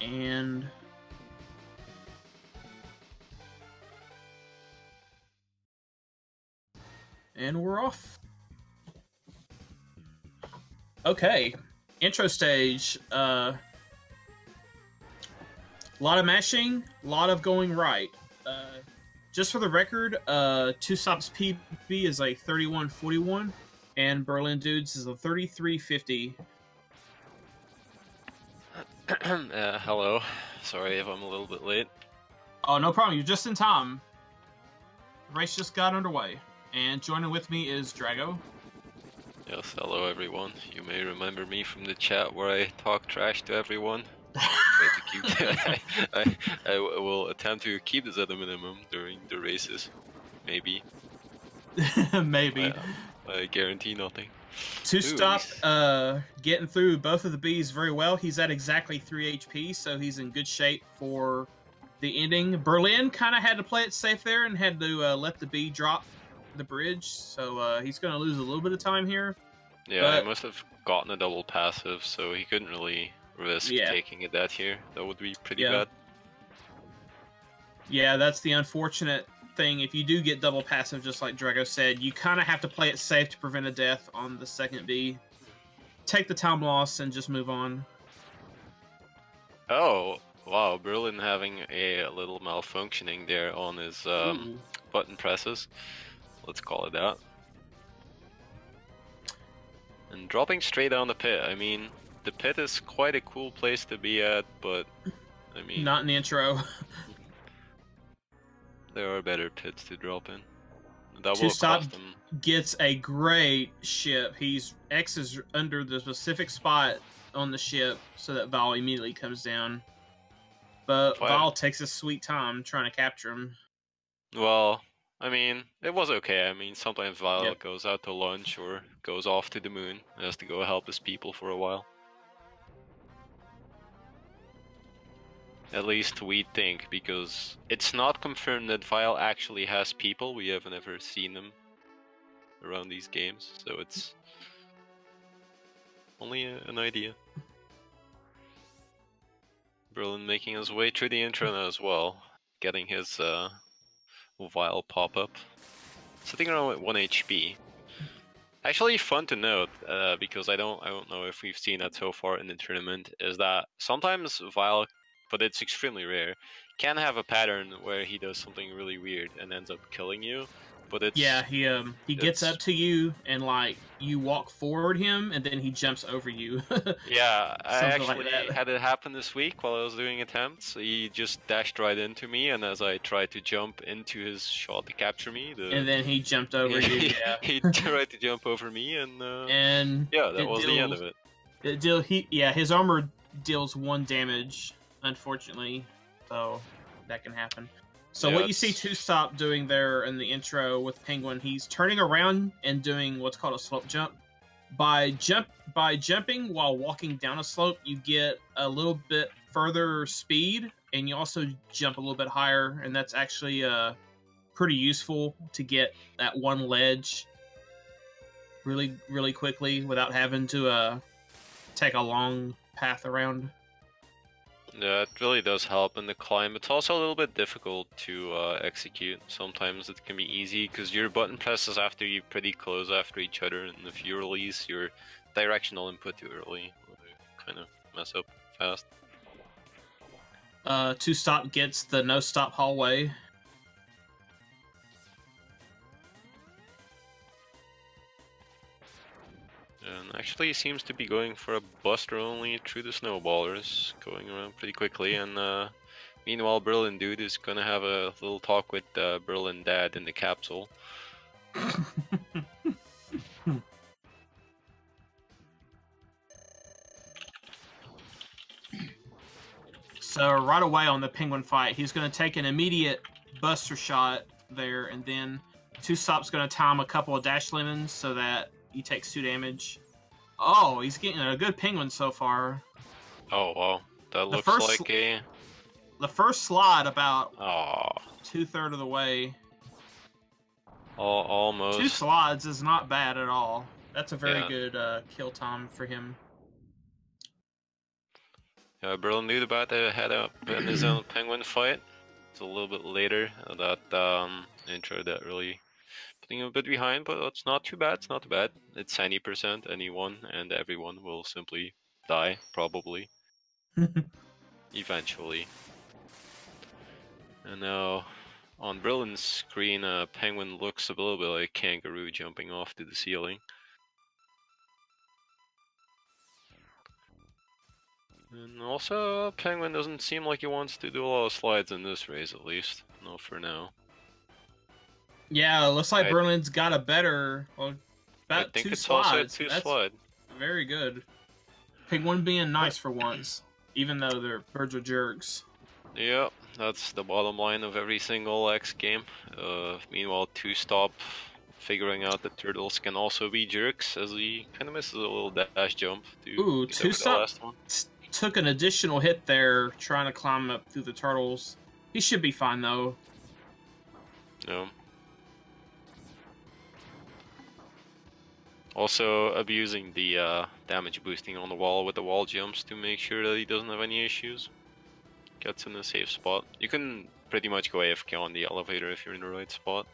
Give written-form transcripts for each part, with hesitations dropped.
And we're off. Okay, intro stage. A lot of mashing, a lot of going right. Just for the record, Two Stops PB is a 31.41, and Berlin Dudes is a 33.50. Hello. Sorry if I'm a little bit late. Oh, no problem. You're just in time. The race just got underway. And joining with me is Drago. Yes, hello everyone. You may remember me from the chat where I talk trash to everyone. I will attempt to keep this at a minimum during the races. Maybe. Maybe. I guarantee nothing. Two Stop getting through both of the Bs very well. He's at exactly 3 HP, so he's in good shape for the ending. Berlin kind of had to play it safe there and had to let the B drop the bridge, so he's going to lose a little bit of time here. Yeah, but I must have gotten a double passive, so he couldn't really risk taking a death here. That would be pretty bad. Yeah, that's the unfortunate thing. If you do get double passive, just like Drago said, you kind of have to play it safe to prevent a death on the second B. Take the time loss and just move on. Oh, wow, Berlin having a little malfunctioning there on his button presses. Let's call it that. And dropping straight down the pit. I mean, the pit is quite a cool place to be at, but I mean... Not in the intro. There are better pits to drop in. That Two will Stop cost him. Gets a great ship. X is under the specific spot on the ship, so that Val immediately comes down. But Val takes a sweet time trying to capture him. Well, I mean, it was okay. I mean, sometimes Val goes out to lunch or goes off to the moon and has to go help his people for a while. At least we think, because it's not confirmed that Vile actually has people. We have never seen them around these games, so it's only an idea. Berlin making his way through the intro now as well, getting his Vile pop-up. Sitting around at 1 HP. Actually fun to note, because I don't know if we've seen that so far in the tournament, is that sometimes Vile, but it's extremely rare, can have a pattern where he does something really weird and ends up killing you. But it's he gets up to you and like you walk forward him and then he jumps over you. Yeah, I actually had it happen this week while I was doing attempts. He just dashed right into me, and as I tried to jump into his shot to capture me, and then he jumped over you. Yeah, he tried to jump over me, and yeah, that was the end of it. His armor deals 1 damage, unfortunately, so that can happen. So what you see Two Stop doing there in the intro with Penguin, he's turning around and doing what's called a slope jump. By jumping while walking down a slope, you get a little bit further speed, and you also jump a little bit higher, and that's actually pretty useful to get that one ledge really, really quickly without having to take a long path around. Yeah, it really does help in the climb. It's also a little bit difficult to execute. Sometimes it can be easy because your button presses after you pretty close after each other, and if you release your directional input too early, it'll kind of mess up fast. Two Stop gets the no stop hallway. And actually he seems to be going for a buster only through the snowballers, going around pretty quickly, and meanwhile Berlin Dude is gonna have a little talk with Berlin Dad in the capsule. So right away on the Penguin fight, he's going to take an immediate buster shot there, and then Two Stop's going to time a couple of dash lemons so that he takes 2 damage. Oh, he's getting a good Penguin so far. Oh, wow. That looks like a... The first slide about 2/3 of the way. Almost. 2 slides is not bad at all. That's a very good kill time for him. Berlindude about to head up in his own penguin fight. It's a little bit later. That intro that really putting him a bit behind, but it's not too bad. It's not too bad. It's 90%, anyone and everyone will simply die, probably. Eventually. And now, on Brilliant's screen, Penguin looks a little bit like Kangaroo jumping off to the ceiling. And also, Penguin doesn't seem like he wants to do a lot of slides in this race, at least. Not for now. Yeah, looks like Berlin's got a better, well, about I think 2 it's slides. also a 2 slide. Very good. Penguin being nice for once, even though their birds are jerks. Yep, that's the bottom line of every single X game. Meanwhile, 2-stop figuring out that turtles can also be jerks, as he kind of misses a little dash jump to Ooh, get over the 2-stop last one. Took an additional hit there, trying to climb up through the turtles. He should be fine, though. No. Also abusing the damage boosting on the wall with the wall jumps to make sure that he doesn't have any issues. Gets in a safe spot. You can pretty much go AFK on the elevator if you're in the right spot.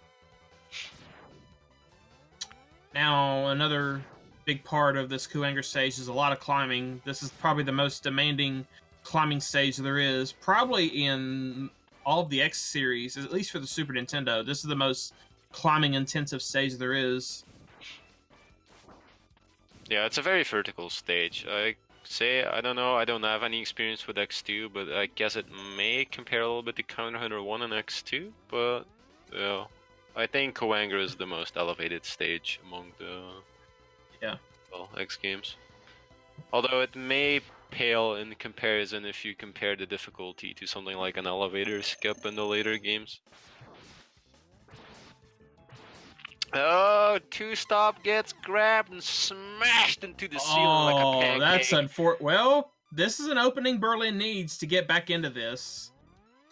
Now, another big part of this Kuwanger stage is a lot of climbing. This is probably the most demanding climbing stage there is. Probably in all of the X series, at least for the Super Nintendo. This is the most climbing intensive stage there is. Yeah, it's a very vertical stage. I don't know, I don't have any experience with X2, but I guess it may compare a little bit to Counter Hunter 1 and X2, but yeah, I think Kuwanger is the most elevated stage among the X games. Although it may pale in comparison if you compare the difficulty to something like an elevator skip in the later games. Oh, 2-stop gets grabbed and smashed into the ceiling like a pancake. That's unfortunate. Well, this is an opening Berlin needs to get back into this.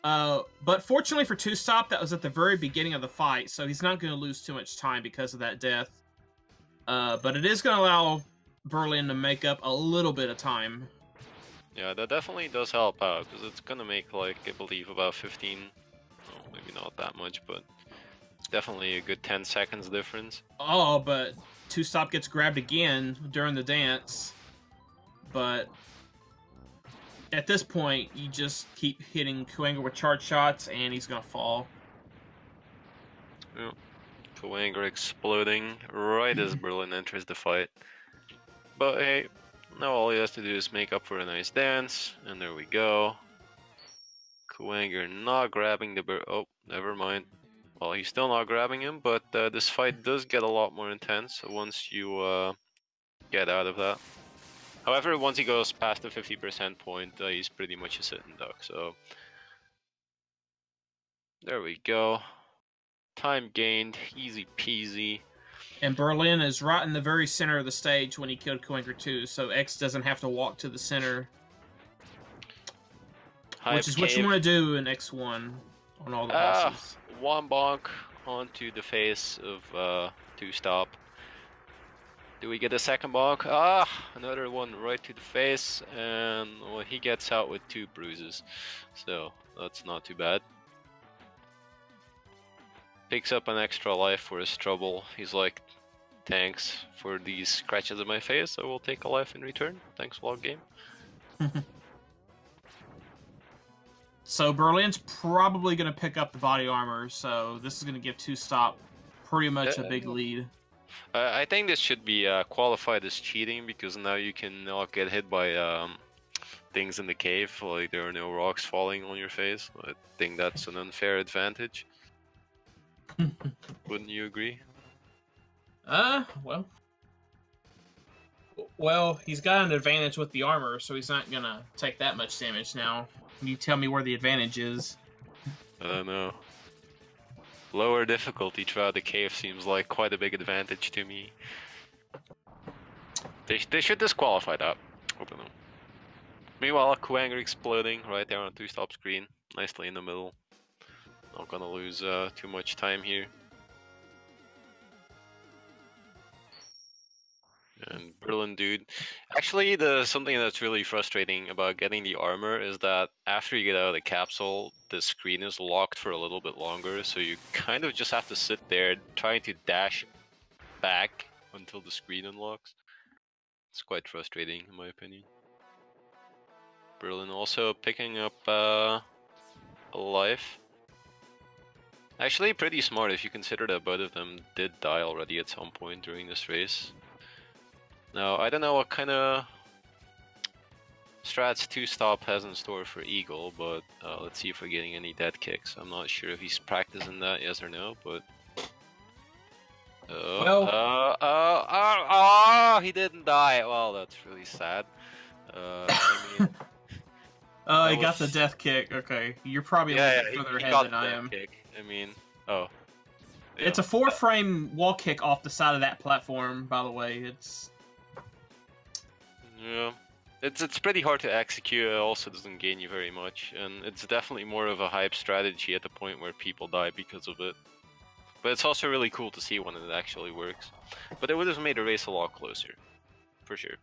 But fortunately for 2-stop, that was at the very beginning of the fight, so he's not going to lose too much time because of that death. But it is going to allow Berlin to make up a little bit of time. Yeah, that definitely does help out, because it's going to make, like, I believe about 15, well, maybe not that much, but definitely a good 10 seconds difference. Oh, but 2-stop gets grabbed again during the dance. But at this point, you just keep hitting Kuwanger with charge shots, and he's going to fall. Yeah. Kuwanger exploding right as Berlin enters the fight. But hey, now all he has to do is make up for a nice dance, and there we go. Kuwanger not grabbing the oh, never mind. Well, he's still not grabbing him, but this fight does get a lot more intense once you get out of that. However, once he goes past the 50% point, he's pretty much a sitting duck, so... There we go. Time gained, easy peasy. And Berlin is right in the very center of the stage when he killed Kuwanger 2, so X doesn't have to walk to the center. Which is what you want to do in X1 on all the bosses. One bonk onto the face of 2-stop. Do we get a second bonk? Another one right to the face, and well, he gets out with 2 bruises. So, that's not too bad. Picks up an extra life for his trouble. He's like, thanks for these scratches on my face, I will take a life in return. Thanks a lot, game. So Berlin's probably going to pick up the body armor, so this is going to give 2-stop pretty much a big lead. I think this should be qualified as cheating, because now you can not get hit by things in the cave, like there are no rocks falling on your face. I think that's an unfair advantage. Wouldn't you agree? Well, he's got an advantage with the armor, so he's not gonna take that much damage now. Can you tell me where the advantage is? I don't know. Lower difficulty throughout the cave seems like quite a big advantage to me. They should disqualify that. I don't know. Meanwhile, Kuwanger exploding right there on 2-stop screen. Nicely in the middle. Not gonna lose too much time here. And Berlin Dude. Actually, something that's really frustrating about getting the armor is that after you get out of the capsule, the screen is locked for a little bit longer, so you kind of just have to sit there trying to dash back until the screen unlocks. It's quite frustrating, in my opinion. Berlin also picking up a life. Actually, pretty smart if you consider that both of them did die already at some point during this race. Now, I don't know what kind of strats 2-stop has in store for Eagle, but let's see if we're getting any dead kicks. I'm not sure if he's practicing that, yes or no, but... he didn't die. Well, that's really sad. I mean, he got the death kick. Okay, you're probably a little bit further ahead than I am. Kick. I mean, oh. Yeah. It's a 4-frame wall kick off the side of that platform, by the way. It's... Yeah. It's pretty hard to execute, it also doesn't gain you very much, and it's definitely more of a hype strategy at the point where people die because of it. But it's also really cool to see when it actually works. But it would have made the race a lot closer, for sure.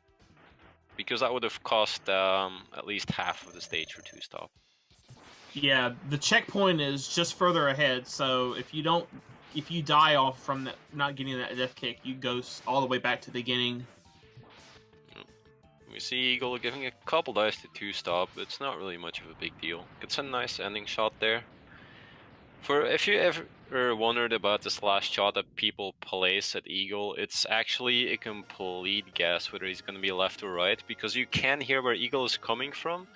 Because that would have cost at least half of the stage for 2-stop. Yeah, the checkpoint is just further ahead, so if you die off from that, not getting that death kick, you go all the way back to the beginning. We see Eagle giving a couple dice to 2-stop, but it's not really much of a big deal. Gets a nice ending shot there. If you ever wondered about this last shot that people place at Eagle, it's actually a complete guess whether he's going to be left or right, because you can hear where Eagle is coming from,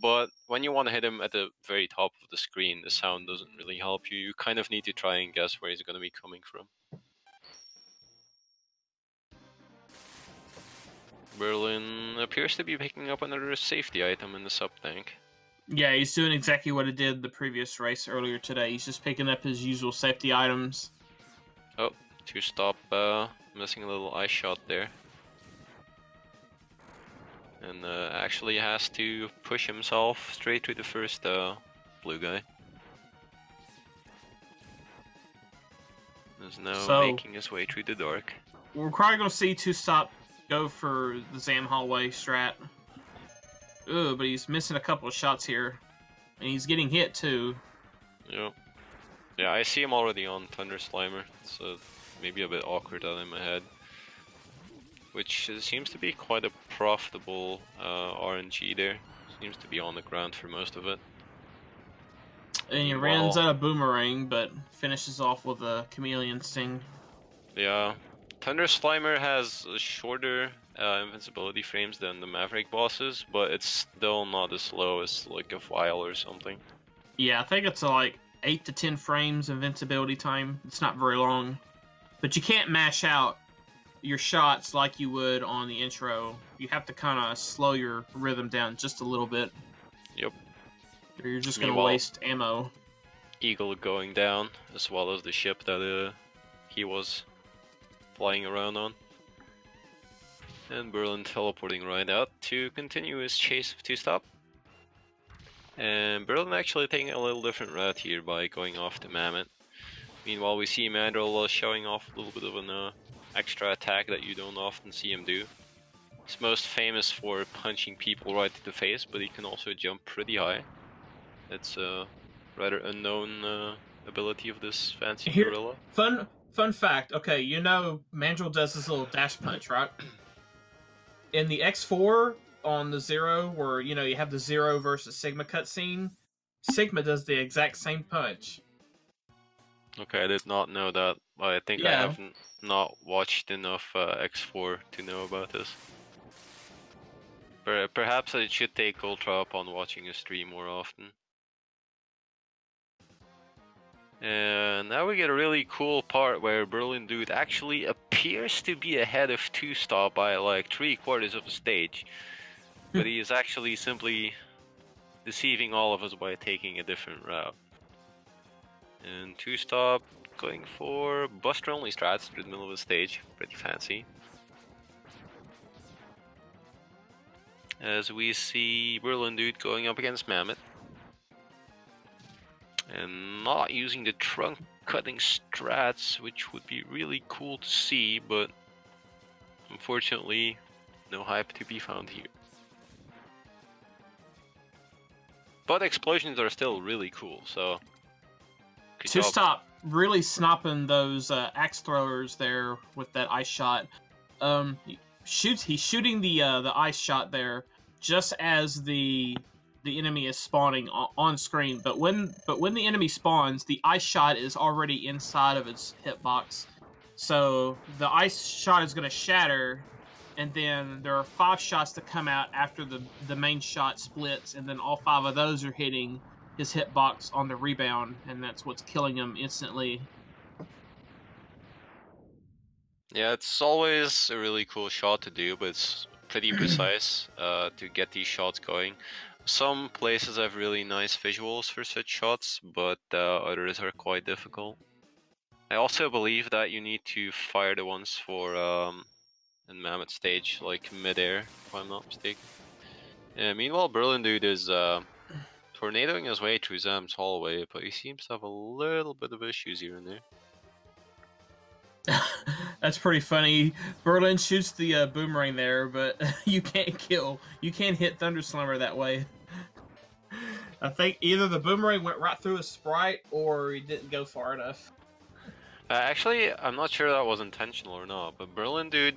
but when you want to hit him at the very top of the screen, the sound doesn't really help you. You kind of need to try and guess where he's going to be coming from. Berlin appears to be picking up another safety item in the sub-tank. Yeah, he's doing exactly what he did the previous race earlier today. He's just picking up his usual safety items. Oh, 2-stop missing a little ice shot there. And actually has to push himself straight to the first blue guy. Is now making his way through the dark. We're probably going to see 2-stop go for the Zam hallway strat. Ooh, but he's missing a couple of shots here. And he's getting hit too. Yep. Yeah, I see him already on Thunder Slimer. It's maybe a bit awkward out in my head. Which seems to be quite a profitable RNG there. Seems to be on the ground for most of it. And he runs out of Boomerang, but finishes off with a Chameleon Sting. Yeah. Thunder Slimer has shorter invincibility frames than the Maverick bosses, but it's still not as slow as like a Vial or something. Yeah, I think it's like 8 to 10 frames invincibility time. It's not very long. But you can't mash out your shots like you would on the intro. You have to kind of slow your rhythm down just a little bit. Yep. Or you're just going to waste ammo. Eagle going down, as well as the ship that he was flying around on. And Berlin teleporting right out to continue his chase of 2-stop. And Berlin actually taking a little different route here by going off the Mammoth. Meanwhile, we see Mandrill showing off a little bit of an extra attack that you don't often see him do. He's most famous for punching people right to the face, but he can also jump pretty high. It's a rather unknown ability of this fancy gorilla. Fun fact, okay, you know Mandrill does this little dash punch, right? In the X4 on the Zero, where, you know, you have the Zero versus Sigma cutscene, Sigma does the exact same punch. Okay, I did not know that. I think I have not watched enough X4 to know about this. Perhaps I should take Ultra up on watching a stream more often. And now we get a really cool part where Berlin Dude actually appears to be ahead of 2-stop by like 3/4 of a stage. But he is actually simply deceiving all of us by taking a different route. And 2-stop going for Buster only strats through the middle of the stage. Pretty fancy. As we see Berlin Dude going up against Mammoth. And not using the trunk cutting strats, which would be really cool to see, but Unfortunately, no hype to be found here. But explosions are still really cool, so good To job. stop really snopping those axe throwers there with that ice shot. He's shooting the ice shot there just as the enemy is spawning on screen. But when the enemy spawns, the ice shot is already inside of its hitbox. So the ice shot is going to shatter, and then there are 5 shots that come out after the main shot splits, and then all 5 of those are hitting his hitbox on the rebound, and that's what's killing him instantly. Yeah, it's always a really cool shot to do, but it's pretty precise to get these shots going. Some places have really nice visuals for such shots, but others are quite difficult. I also believe that you need to fire the ones for in Mammoth stage, like mid-air, if I'm not mistaken. Yeah, meanwhile, berlindude is tornadoing his way through Zam's hallway, but he seems to have a little bit of issues here and there. That's pretty funny. Berlin shoots the boomerang there, but you can't hit Thunderslammer that way. I think either the boomerang went right through his sprite, or he didn't go far enough. Actually, I'm not sure that was intentional or not, but berlindude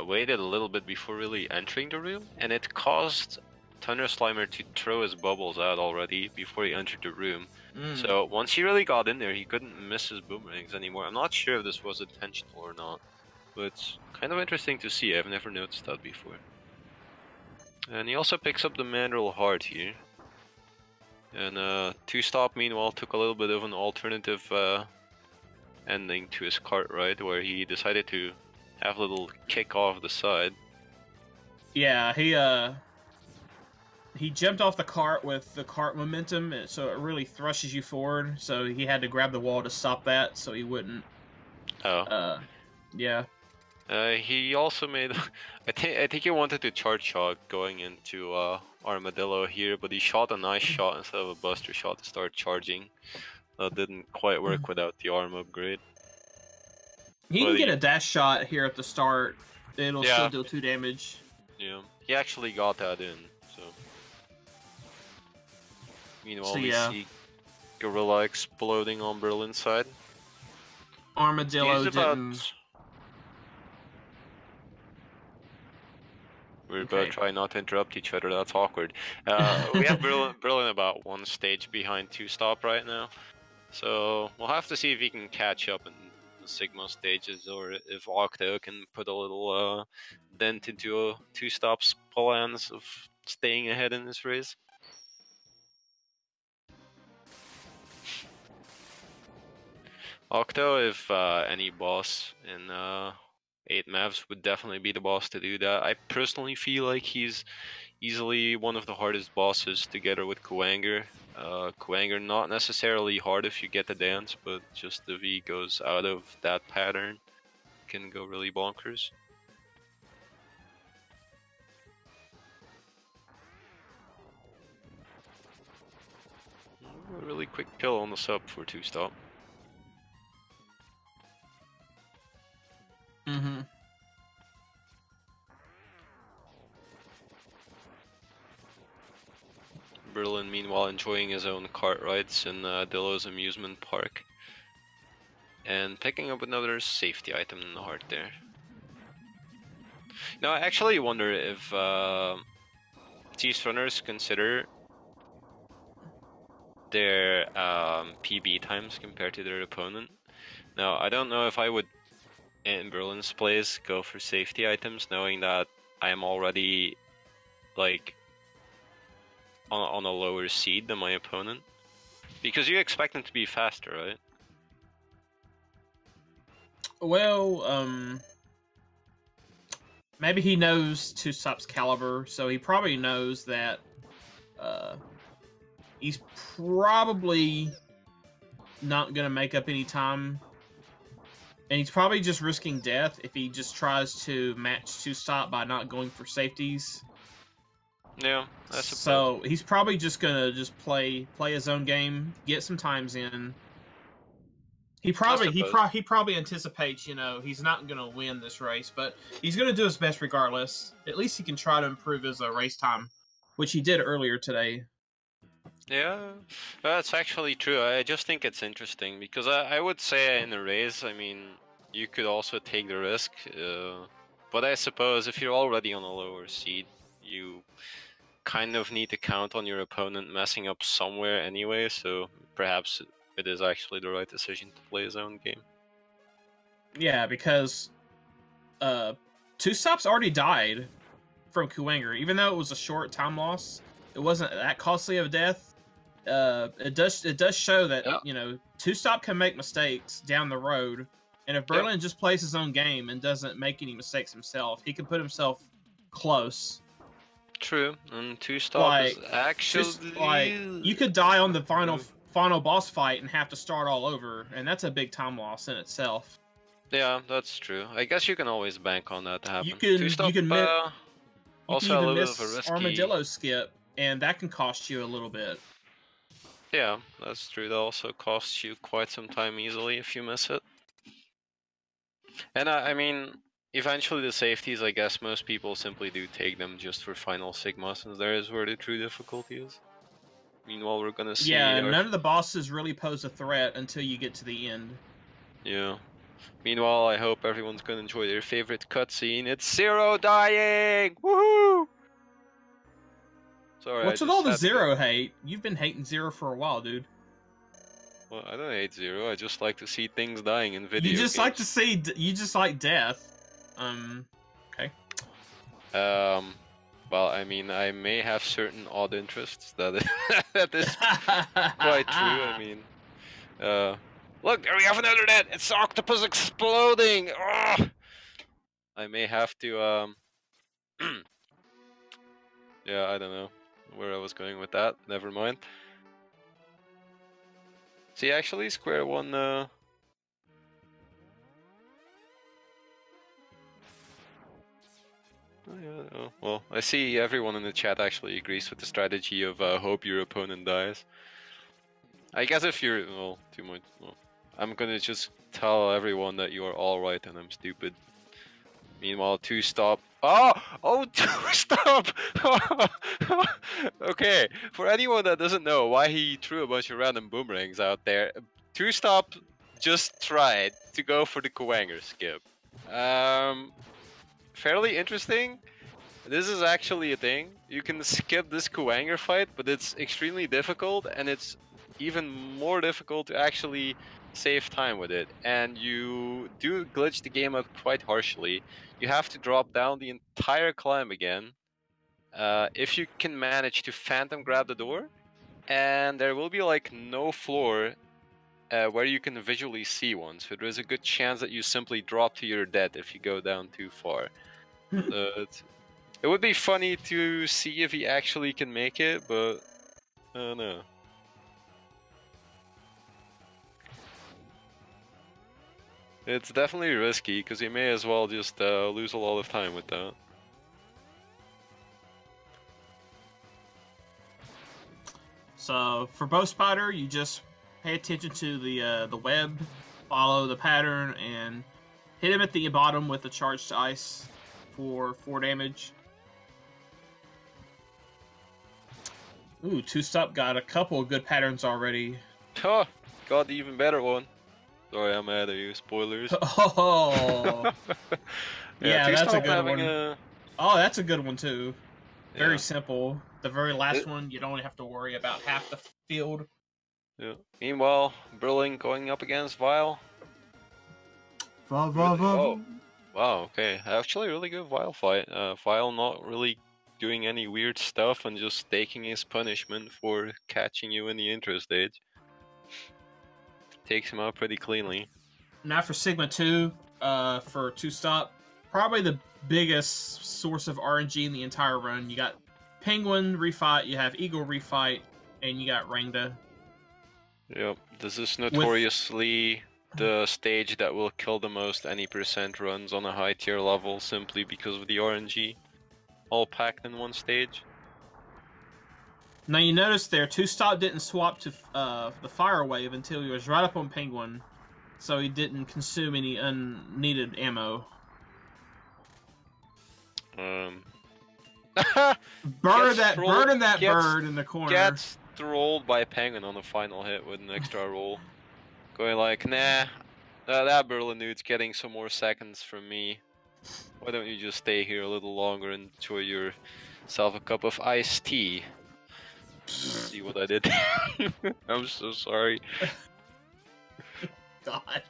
waited a little bit before really entering the room, and it caused Thunderslimer to throw his bubbles out already before he entered the room. So once he really got in there, he couldn't miss his boomerangs anymore. I'm not sure if this was intentional or not, but it's kind of interesting to see. I've never noticed that before. And he also picks up the Mandrill Heart here. And 2-stop meanwhile took a little bit of an alternative ending to his cart ride, where he decided to have a little kick off the side. Yeah, he jumped off the cart with the cart momentum, so it really thrushes you forward. So he had to grab the wall to stop that, so he wouldn't. Oh. Yeah. He also made. I think he wanted to charge shot going into Armadillo here, but he shot a nice shot instead of a buster shot to start charging. That didn't quite work without the arm upgrade. But He can get a dash shot here at the start. It'll Yeah. still do 2 damage. Yeah, he actually got that in. So meanwhile, we see Gorilla exploding on Berlin's side. Armadillo didn't. We're about to try not to interrupt each other. That's awkward. We have Berlin about 1 stage behind 2-stop right now, so we'll have to see if he can catch up in the Sigma stages, or if Octo can put a little dent into 2-stop's plans of staying ahead in this race. Octo, if any boss in 8 maps, would definitely be the boss to do that. I personally feel like he's easily one of the hardest bosses, together with Kuwanger. Kuwanger not necessarily hard if you get the dance, but just if he goes out of that pattern, can go really bonkers. A really quick kill on the sub for 2-stop. Berlin, meanwhile, enjoying his own cart rides in Dillo's amusement park. And picking up another safety item in the heart there. Now, I actually wonder if these runners consider their PB times compared to their opponent. Now, I don't know if I would, in Berlin's place, go for safety items, knowing that I am already, like, on a lower seed than my opponent, because you expect them to be faster, right? Well, maybe he knows 2-stop's caliber, so he probably knows that he's probably not gonna make up any time, and he's probably just risking death if he just tries to match 2-stop by not going for safeties. Yeah, I suppose. So he's probably just gonna play his own game, get some times in, He I probably anticipates, you know, he's not going to win this race, but he's going to do his best regardless. At least he can try to improve his race time, which he did earlier today. Yeah, that's actually true. I just think it's interesting because I would say in a race, I mean, you could also take the risk. But I suppose if you're already on a lower seed, you kind of need to count on your opponent messing up somewhere anyway, so perhaps it is actually the right decision to play his own game. Yeah, because Two Stops already died from Kuwanger. Even though it was a short time loss, it wasn't that costly of a death. It does show that, you know, Two Stop can make mistakes down the road, and if Berlin just plays his own game and doesn't make any mistakes himself, he can put himself close. True, and Two Stop is actually you could die on the final boss fight and have to start all over, and that's a big time loss in itself. Yeah, that's true. I guess you can always bank on that to happen. You can also even a little miss bit of a risky armadillo skip, and that can cost you a little bit. Yeah, that's true. That also costs you quite some time easily if you miss it. And I mean, eventually the safeties, I guess most people simply do take them just for final Sigma, since there is where the true difficulty is. Meanwhile, we're gonna see... Yeah, none of the bosses really pose a threat until you get to the end. Yeah. Meanwhile, I hope everyone's gonna enjoy their favorite cutscene. It's Zero dying! Woohoo! Sorry, what's with all the Zero hate? You've been hating Zero for a while, dude. Well, I don't hate Zero. I just like to see things dying in video You just games. like to see... You just like death. Okay. Well, I mean, I may have certain odd interests that is quite true. I mean, look, there we have another net. It's the octopus exploding. Ugh! I may have to yeah, I don't know where I was going with that. Never mind. See, actually, Square One. Oh, yeah, oh, well, I see everyone in the chat actually agrees with the strategy of hope your opponent dies. I guess if you're, well, too much, well, I'm gonna just tell everyone that you are all right and I'm stupid. Meanwhile, Two Stop. Oh, Two Stop! Okay, for anyone that doesn't know why he threw a bunch of random boomerangs out there, Two Stop just tried to go for the Kuwanger skip. Fairly interesting. This is actually a thing. You can skip this Kuwanger fight, but it's extremely difficult, and it's even more difficult to actually save time with it. And you do glitch the game out quite harshly. You have to drop down the entire climb again. If you can manage to phantom grab the door, and there will be like no floor where you can visually see one. So there is a good chance that you simply drop to your death if you go down too far. It would be funny to see if he actually can make it, but I don't know. It's definitely risky, because you may as well just lose a lot of time with that. So, for Bow Spider, you just pay attention to the web, follow the pattern, and hit him at the bottom with a charged ice for 4 damage. Ooh, Two Stop got a couple of good patterns already. Oh, got the even better one. Sorry, I'm mad at you. Spoilers. Oh. Yeah, that's a good one. Oh, that's a good one too. Very simple. The very last one, you don't have to worry about half the field. Yeah. Meanwhile, Berlin going up against Vile. Oh. Wow, okay. Actually, really good Vile fight. Vile not really doing any weird stuff and just taking his punishment for catching you in the intro stage. Takes him out pretty cleanly. Now for Sigma 2, for Two Stop, probably the biggest source of RNG in the entire run. You got Penguin refight, you have Eagle refight, and you got Rangda. Yep, this is notoriously the stage that will kill the most any percent runs on a high tier level simply because of the RNG. All packed in one stage. Now you notice there, Two Stop didn't swap to the Fire Wave until he was right up on Penguin. so he didn't consume any unneeded ammo. Burning that bird in the corner. Gets trolled by Penguin on the final hit with an extra roll. Going like, nah, that Berlin dude's getting some more seconds from me. Why don't you just stay here a little longer and enjoy yourself a cup of iced tea? See what I did? I'm so sorry. God.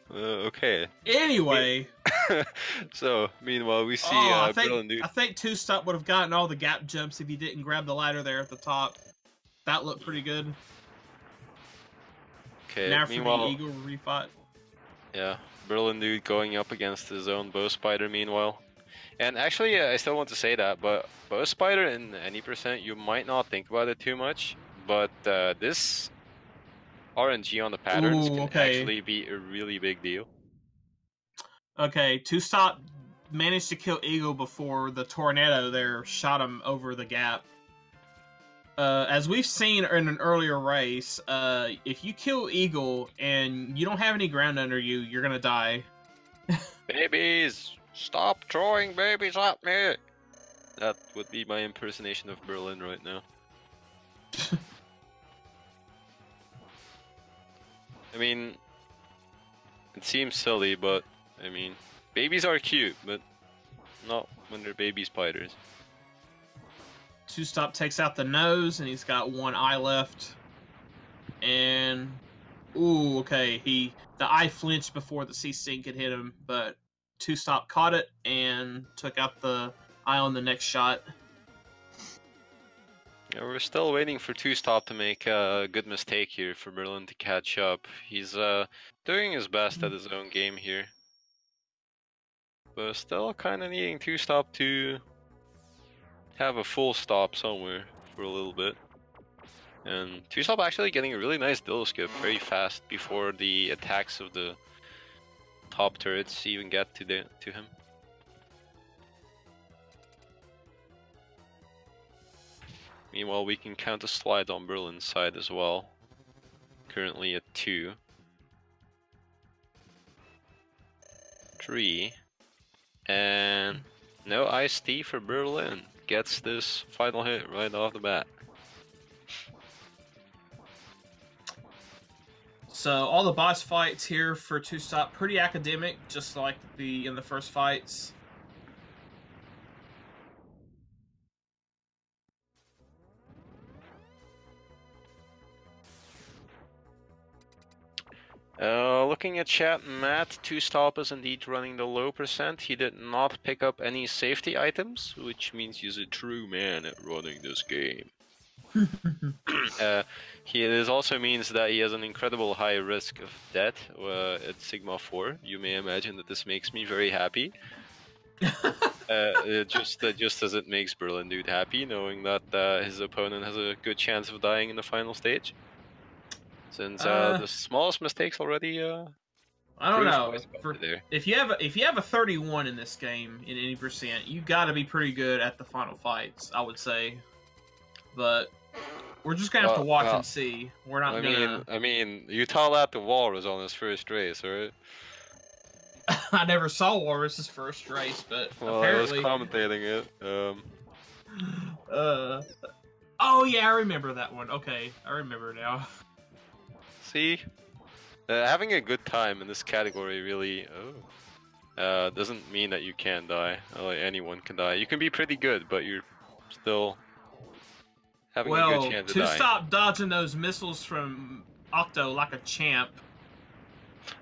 Okay. Anyway. So, meanwhile, we see Berlin dude. I think Two Stop would have gotten all the gap jumps if he didn't grab the ladder there at the top. That looked pretty good. Okay, now meanwhile, for the Eagle refight. Yeah, Berlin dude going up against his own Bow Spider meanwhile. And actually, I still want to say that, but Bow Spider in any percent, you might not think about it too much, but this RNG on the patterns can actually be a really big deal. Okay, Two Stop managed to kill Eagle before the tornado there shot him over the gap. As we've seen in an earlier race, if you kill Eagle and you don't have any ground under you, you're gonna die. Babies! Stop throwing babies at me! That would be my impersonation of Berlin right now. I mean, it seems silly, but, I mean, babies are cute, but not when they're baby spiders. Two Stop takes out the nose, and he's got one eye left. And, ooh, okay, the eye flinched before the C-Sting could hit him, but Two Stop caught it and took out the eye on the next shot. Yeah, we're still waiting for Two Stop to make a good mistake here for Berlin to catch up. He's doing his best at his own game here, but still kind of needing Two Stop to have a full stop somewhere for a little bit. And Two Stop actually getting a really nice dildo skip very fast before the attacks of the top turrets even get to him. Meanwhile, we can count a slide on Berlin's side as well. Currently at 2. 3. And no iced tea for Berlin. Gets this final hit right off the bat. So all the boss fights here for Two Stop pretty academic, just like in the first fights. Looking at chat, Matt, Two Stop is indeed running the low percent. He did not pick up any safety items, which means he's a true man at running this game. This also means that he has an incredible high risk of death at Sigma 4. You may imagine that this makes me very happy. Just as it makes Berlin Dude happy, knowing that his opponent has a good chance of dying in the final stage. Since the smallest mistakes already I don't know. If you have a 31 in this game in any percent, you got to be pretty good at the final fights, I would say. But we're just gonna have to watch and see. We're not I mean, you tell that to Walrus on his first race, right? I never saw Walrus's first race, but apparently I was commentating it. Oh yeah, I remember that one. Okay, I remember now. See, having a good time in this category really doesn't mean that you can't die. Like, anyone can die. You can be pretty good, but you're still having a good chance to die. To stop dodging those missiles from Octo like a champ.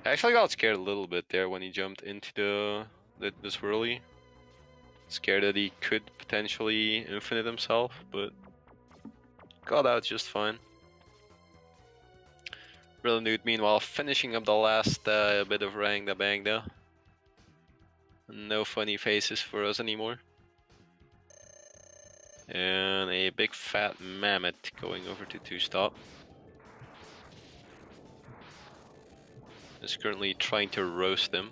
I actually got scared a little bit there when he jumped into the swirly. Scared that he could potentially infinite himself, but got out just fine. Berlin Dude, meanwhile, finishing up the last bit of Rang the Bang though. No funny faces for us anymore. And a big fat mammoth going over to Two Stop. Is currently trying to roast him.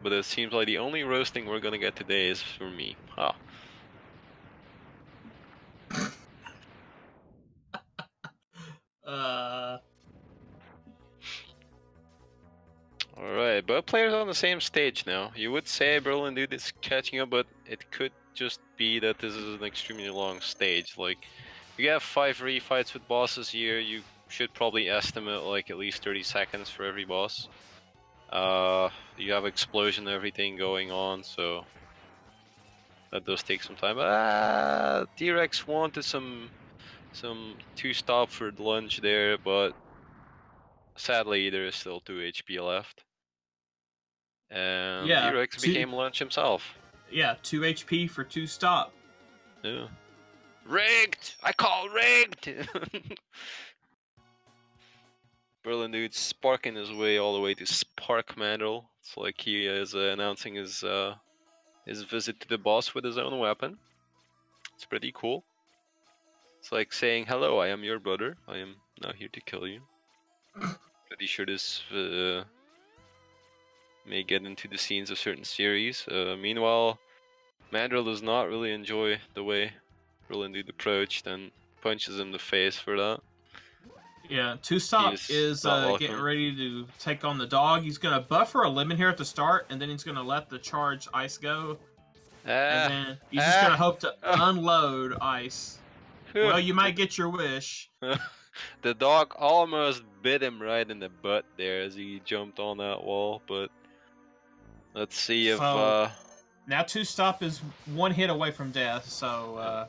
But it seems like the only roasting we're gonna get today is for me. Ah. Alright, both players on the same stage now. You would say berlindude is catching up, but it could just be that this is an extremely long stage. Like, you have 5 refights with bosses here, you should probably estimate like at least 30 seconds for every boss. You have explosion and everything going on, so that does take some time. T-Rex wanted some 2-stop for the lunge there, but sadly there is still 2 HP left. And Yeah, T-Rex became lunch himself. Yeah, 2 HP for 2-stop. Yeah. Rigged! I call rigged! berlindude sparking his way all the way to Spark Mandrill. It's like he is announcing his visit to the boss with his own weapon. It's pretty cool. It's like saying, hello, I am your brother. I am now here to kill you. Pretty sure this may get into the scenes of certain series. Meanwhile, Mandrill does not really enjoy the way berlindude approached and punches him in the face for that. Yeah, 2-stop is getting ready to take on the dog. He's going to buffer a lemon here at the start, and then he's going to let the charge ice go. And then he's just going to hope to unload ice. Well, you might get your wish. The dog almost bit him right in the butt there as he jumped on that wall, but let's see if... now 2-stop is 1 hit away from death, so...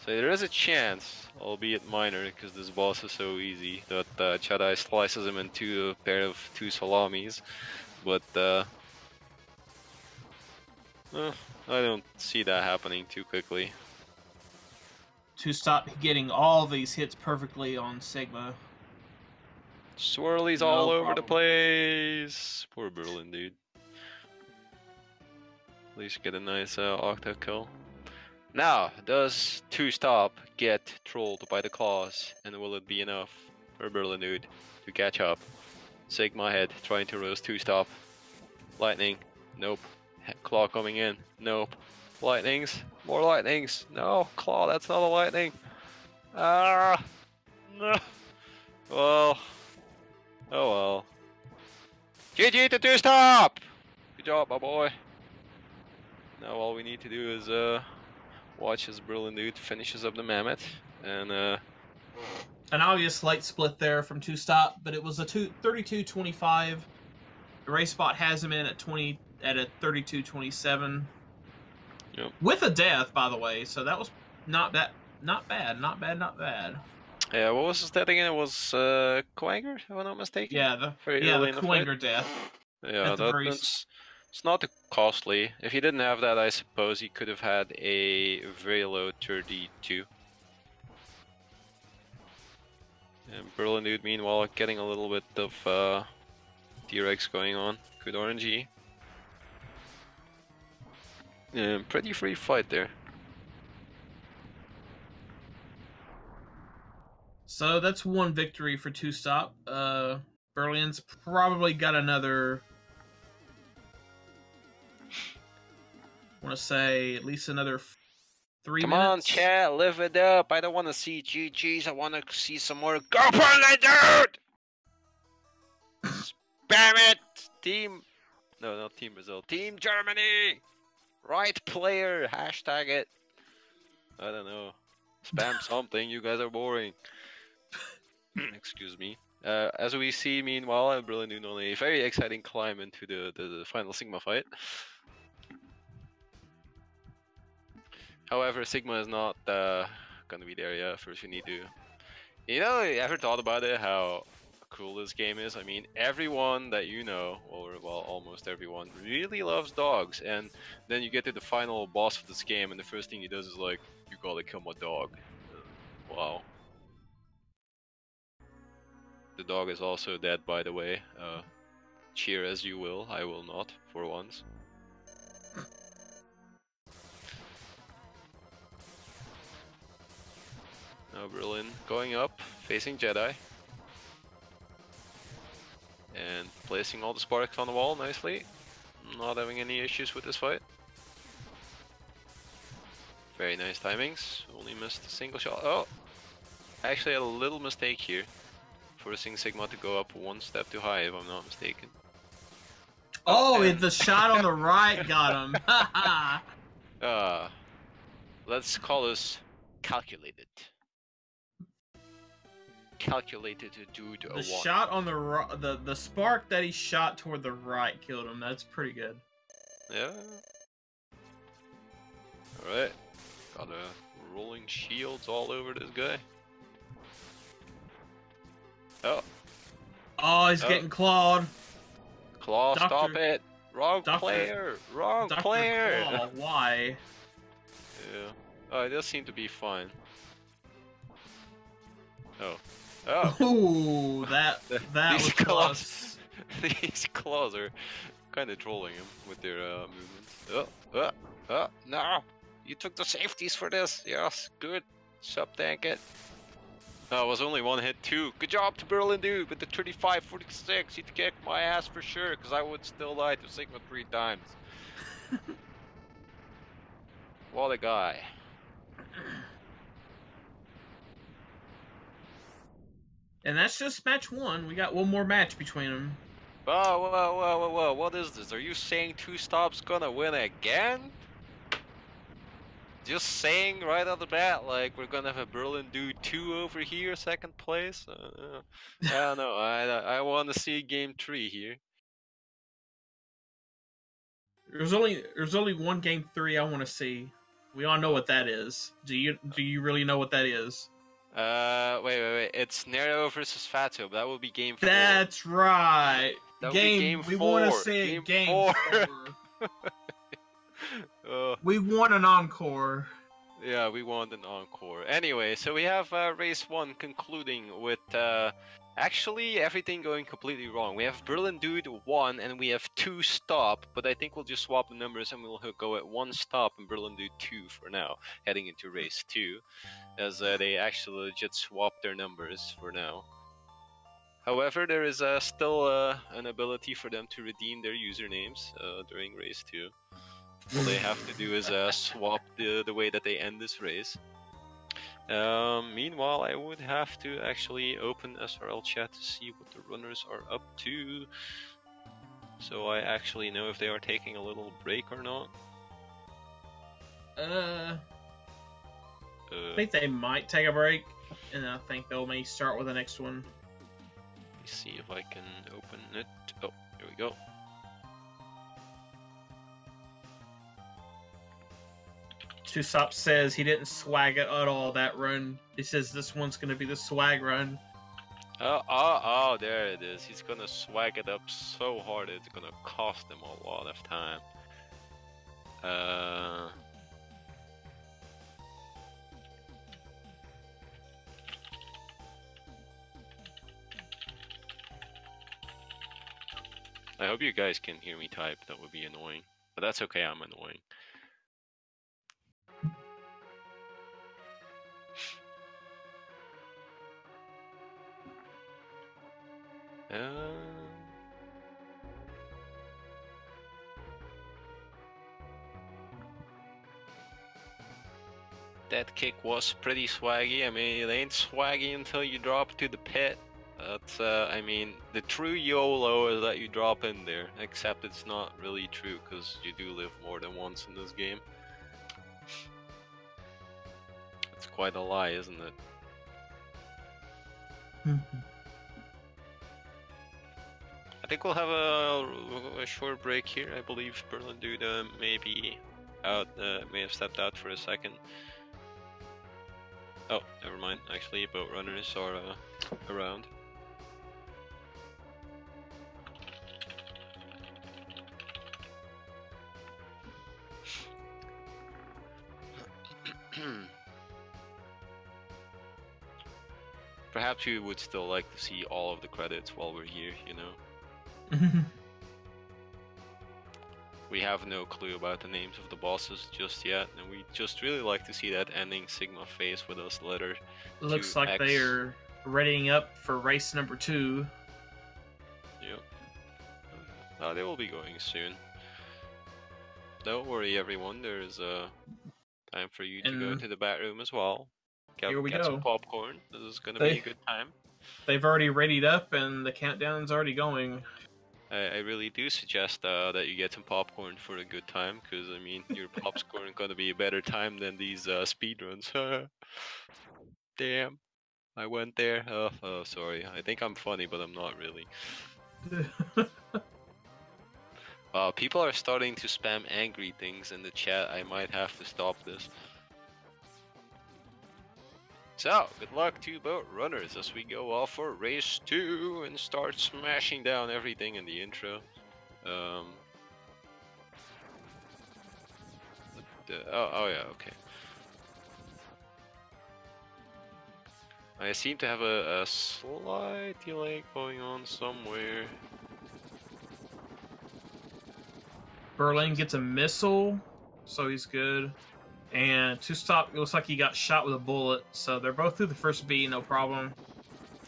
So there is a chance, albeit minor, because this boss is so easy, that Chadai slices him into a pair of 2 salamis, but I don't see that happening too quickly. 2-stop getting all these hits perfectly on Sigma. Swirlies all over the place! Poor berlindude. At least get a nice octo kill. Now, does 2-stop get trolled by the claws, and will it be enough for berlindude to catch up? Sigma head trying to roast 2-stop. Lightning, nope. Claw coming in, nope. Lightnings, more lightnings, no. Claw, that's not a lightning. Ah, no. Well, oh well. GG to 2-stop! Good job, my boy. Now all we need to do is watch as berlindude finishes up the mammoth, and an obvious light split there from 2-stop, but it was a 32-25. The race spot has him in at a 32-27. Yep. With a death, by the way, so that was not bad. Yeah, what was his death again? It was Quanger, if I'm not mistaken. Yeah, the Quanger death. Yeah, it's not too costly. If he didn't have that, I suppose he could have had a very low 32. And berlindude, meanwhile, getting a little bit of T-Rex going on. Good RNG. Yeah, pretty free fight there. So that's 1 victory for 2-stop. Berlin's probably got another... I want to say at least another 3 minutes. Come on, chat, live it up. I don't want to see GGs. I want to see some more. Go berlindude! Spam it! Team... No, not Team Brazil. Team Germany! Right player! Hashtag it. I don't know. Spam something. You guys are boring. Excuse me. As we see, meanwhile, berlindude on a very exciting climb into the final Sigma fight. However, Sigma is not gonna be there yet. First, we need to... You know, ever thought about it, how cool this game is? I mean, everyone that you know, or well, almost everyone, really loves dogs. And then you get to the final boss of this game, and the first thing he does is like, you gotta kill my dog. Wow. The dog is also dead, by the way. Cheer as you will, I will not, for once. Now Berlin going up, facing Jedi. And placing all the sparks on the wall nicely. Not having any issues with this fight. Very nice timings. Only missed a single shot. Oh! actually had a little mistake here, forcing Sigma to go up one step too high, if I'm not mistaken. Oh, and... the shot on the right got him. Let's call this calculated. Calculated to do The one. shot on the spark that he shot toward the right killed him. That's pretty good. Yeah. Alright. Got rolling shields all over this guy. Oh. Oh, he's getting clawed. Claw, stop it. Wrong player. Wrong Dr. player. Claw, why? Yeah. Oh, it does seem to be fine. Oh. Oh. Ooh, that was close. These claws are kind of trolling him with their movements. No! You took the safeties for this. Yes, good. Sub tank it. Oh, it was only one hit too. Good job to Berlin Dude with the 35-46. He'd kick my ass for sure, because I would still die to Sigma 3 times. What a guy. And that's just match 1. We got one more match between them. Whoa, what is this? Are you saying 2 Stop's gonna win again? Just saying right off the bat, like, we're gonna have a Berlin Dude 2 over here, second place? I don't know, I wanna see game 3 here. There's only one game 3 I want to see. We all know what that is. Do you really know what that is? Wait. It's Nero versus Fato, but that will be game 4. That's right. That will be game 4. We want to see it. Game 4. We want an encore. Yeah, we want an encore. Anyway, so we have race 1 concluding with actually everything going completely wrong. We have Berlin Dude 1 and we have 2 Stop, but I think we'll just swap the numbers and we'll go at 1 Stop and Berlin Dude 2 for now, heading into race 2, as they actually legit swapped their numbers for now. However, there is still an ability for them to redeem their usernames during race 2. All they have to do is swap the way that they end this race. Meanwhile, I would have to actually open SRL chat to see what the runners are up to, so I actually know if they are taking a little break or not. I think they might take a break, and I think they'll may start with the next one. Let me see if I can open it. Oh, here we go. Two Stop says he didn't swag it at all that run. He says this one's gonna be the swag run. Oh, there it is. He's gonna swag it up so hard it's gonna cost him a lot of time. I hope you guys can hear me type. That would be annoying, but that's okay. I'm annoying. That kick was pretty swaggy. I mean, it ain't swaggy until you drop to the pit. But, I mean, the true YOLO is that you drop in there. Except it's not really true, because you do live more than once in this game. It's quite a lie, isn't it? I think we'll have a short break here. I believe Berlin Dude may be out, may have stepped out for a second. Oh, never mind. Actually, boat runners are around. Perhaps you would still like to see all of the credits while we're here, you know? We have no clue about the names of the bosses just yet, and we just really like to see that ending Sigma face with us later. Looks like X. They are readying up for race number 2. Yep. They will be going soon. Don't worry everyone, there is time for you to go into the back room as well. Here we Get go. some popcorn. This is gonna be a good time. They've already readied up, and the countdown's already going. I really do suggest that you get some popcorn for a good time, because I mean, your popcorn gonna be a better time than these speedruns. Damn, I went there. Oh, sorry. I think I'm funny, but I'm not really. People are starting to spam angry things in the chat. I might have to stop this. So, good luck to both runners as we go off for race 2 and start smashing down everything in the intro. Oh yeah, okay. I seem to have a slight delay going on somewhere. Berlin gets a missile, so he's good. And Two Stop, it looks like he got shot with a bullet, so they're both through the first B, no problem.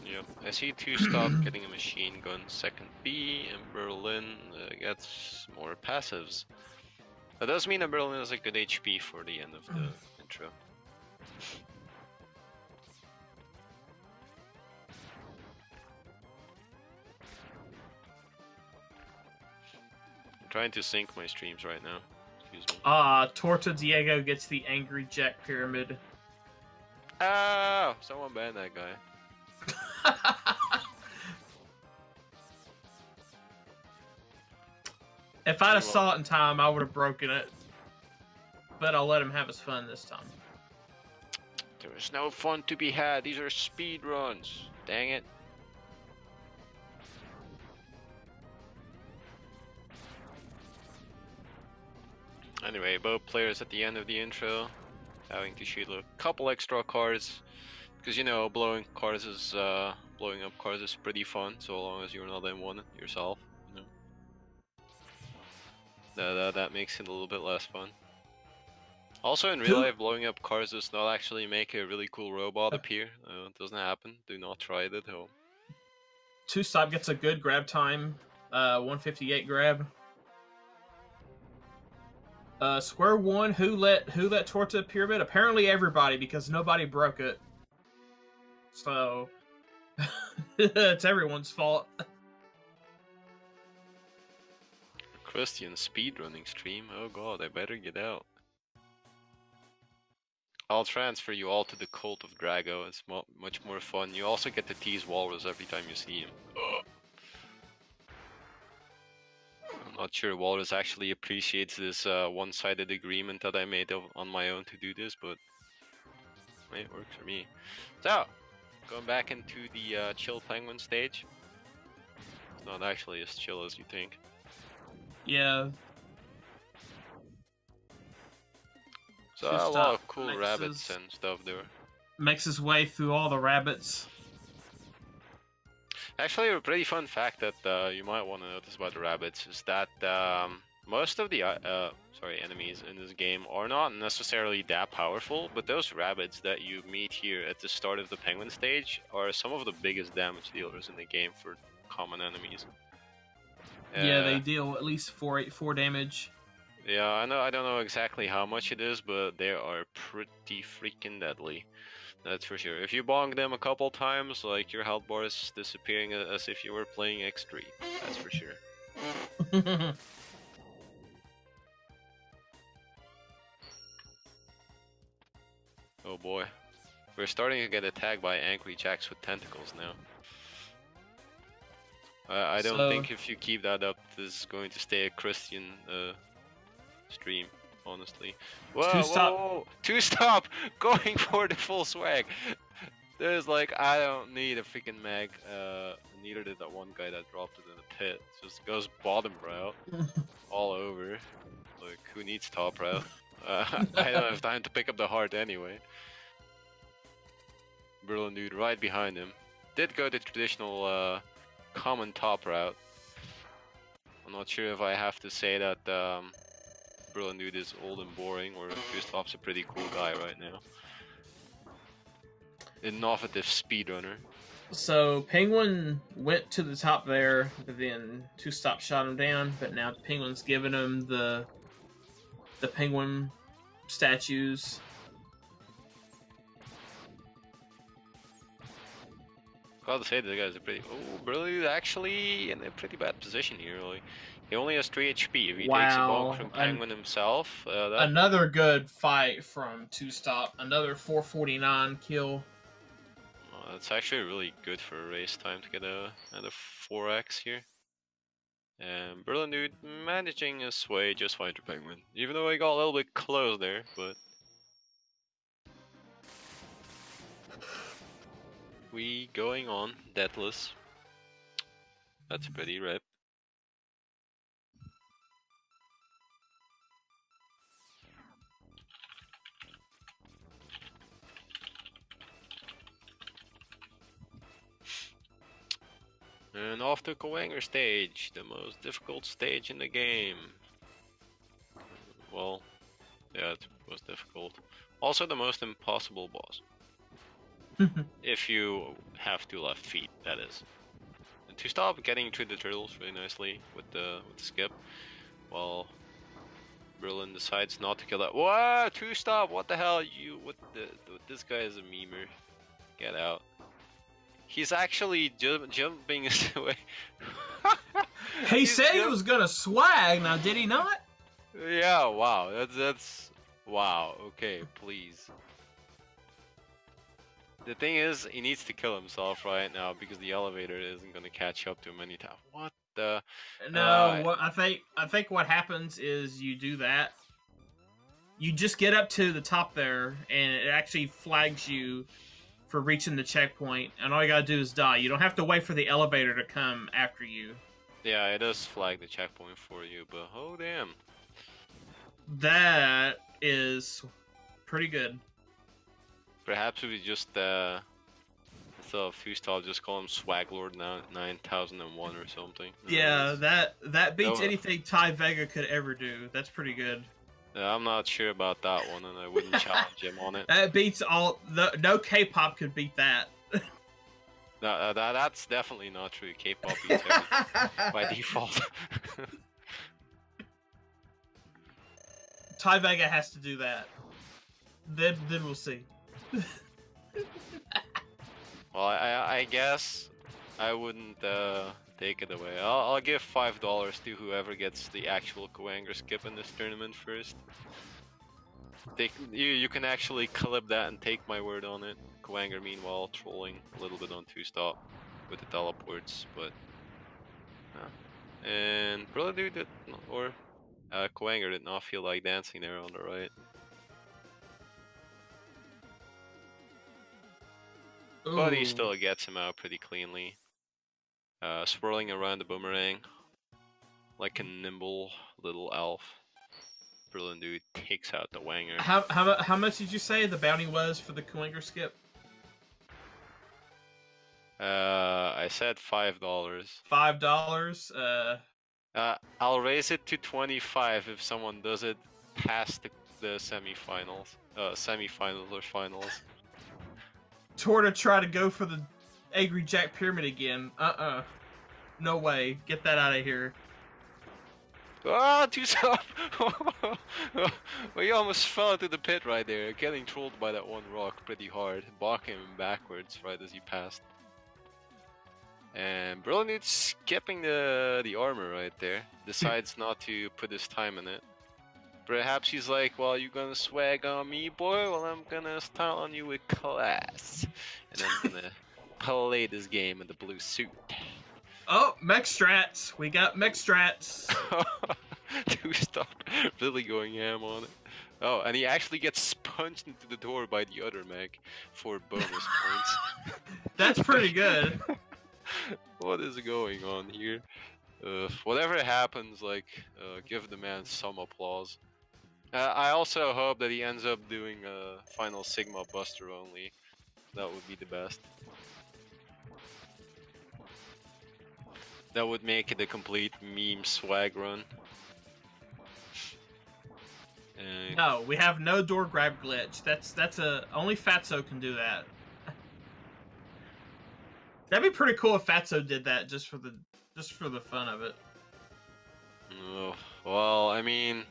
Yep, I see Two Stop getting a machine gun second B, and Berlin gets more passives. That does mean that Berlin has a good HP for the end of the intro. I'm trying to sync my streams right now. Excuse me. Torta Diego gets the Angry Jack Pyramid. Oh, someone ban that guy. If I'd have saw it in time, I would have broken it. But I'll let him have his fun this time. There is no fun to be had. These are speed runs. Dang it. Anyway, both players at the end of the intro having to shoot a couple extra cars, because you know blowing up cars is pretty fun, so long as you're not in one yourself. You know, that makes it a little bit less fun. Also, in real life, blowing up cars does not actually make a really cool robot appear. It doesn't happen. Do not try it at home. Two Stop gets a good grab time, 158 grab. Square One, who let Torta Pyramid? Apparently everybody, because nobody broke it. So it's everyone's fault. Christian speedrunning stream. Oh god, I better get out. I'll transfer you all to the Cult of Drago. It's much more fun. You also get to tease Walrus every time you see him. I'm not sure Walrus actually appreciates this one-sided agreement that I made on my own to do this, but it works for me. So, going back into the chill penguin stage. It's not actually as chill as you think. Yeah. So a lot of cool rabbits and stuff there. Makes his way through all the rabbits. Actually, a pretty fun fact that you might want to notice about the rabbits is that most of the enemies in this game are not necessarily that powerful, but those rabbits that you meet here at the start of the penguin stage are some of the biggest damage dealers in the game for common enemies. Yeah, they deal at least 4 damage. Yeah, I don't know exactly how much it is, but they are pretty freaking deadly. That's for sure. If you bonk them a couple times, like, your health bar is disappearing as if you were playing X3. That's for sure. Oh boy. We're starting to get attacked by angry jacks with tentacles now. I don't think if you keep that up, this is going to stay a Christian stream, honestly. Whoa, whoa, Two Stop! Going for the full swag! There's like, I don't need a freaking mag. Neither did that one guy that dropped it in the pit. It just goes bottom route. All over. Like, who needs top route? I don't have time to pick up the heart anyway. berlindude right behind him. Did go the traditional common top route. I'm not sure if I have to say that berlindude is old and boring, or Two Stop's a pretty cool guy right now. Innovative speedrunner. So Penguin went to the top there, but then Two Stop shot him down. But now Penguin's giving him the penguin statues. Gotta say, the guy's a pretty. Oh, Burley's actually in a pretty bad position here. Really, he only has 3 HP. If he takes a bulk from Penguin himself, another good fight from Two Stop. Another 449 kill. That's actually really good for a race time to get a 4x here. And berlindude managing his way just fine to Penguin, even though he got a little bit close there, but. We going on deathless. That's pretty rip. And off to Coanger stage, the most difficult stage in the game. Well, yeah, it was difficult. Also the most impossible boss. If you have 2 left feet, that is. And to stop getting through the turtles really nicely with the skip, while Berlin decides not to kill that. Whoa, 2 stop! What the hell? This guy is a memer. Get out. He's actually jumping his way. He said he was gonna swag. Now, did he not? Yeah. Wow. That's wow. Okay, please. The thing is, he needs to kill himself right now because the elevator isn't gonna catch up to him anytime. What the? No. I think what happens is you do that. You just get up to the top there, and it actually flags you for reaching the checkpoint, and all you gotta do is die. You don't have to wait for the elevator to come after you. Yeah, it does flag the checkpoint for you, but oh damn. That is pretty good. Perhaps if we just instead of 2-stop, just call him Swaglord 9001 or something. Yeah, that beats anything Ty Vega could ever do. That's pretty good. I'm not sure about that one, and I wouldn't challenge him on it. That beats all. No K-pop could beat that. No, that's definitely not true. K-pop beats everything by default. Ty Vega has to do that. Then we'll see. Well, I guess I wouldn't take it away. I'll give $5 to whoever gets the actual Coanger skip in this tournament first. You can actually clip that and take my word on it. Coanger meanwhile trolling a little bit on 2-stop with the teleports, but and berlindude or Coanger did not feel like dancing there on the right. Ooh. But he still gets him out pretty cleanly. Swirling around the boomerang like a nimble little elf. berlindude takes out the wanger. How much did you say the bounty was for the Coanger skip? I said $5. $5. I'll raise it to 25 if someone does it past the semifinals. Semifinals or finals. Torta try to go for the Angry Jack Pyramid again. No way. Get that out of here. Ah, 2-stop! Well, you almost fell into the pit right there, getting trolled by that one rock pretty hard, blocking him backwards right as he passed. And berlindude skipping the armor right there, decides not to put his time in it. Perhaps he's like, well, you gonna swag on me, boy? Well, I'm gonna start on you with class. And I'm gonna play this game in the blue suit. Oh, mech strats. We got mech strats. 2-stop really going ham on it. Oh, and he actually gets punched into the door by the other mech for bonus points. That's pretty good. What is going on here? Whatever happens, like, give the man some applause. I also hope that he ends up doing a final Sigma Buster only. That would be the best. That would make it a complete meme swag run. No, we have no door grab glitch. That's only Fatso can do that. That'd be pretty cool if Fatso did that just for the fun of it. Oh, well, I mean,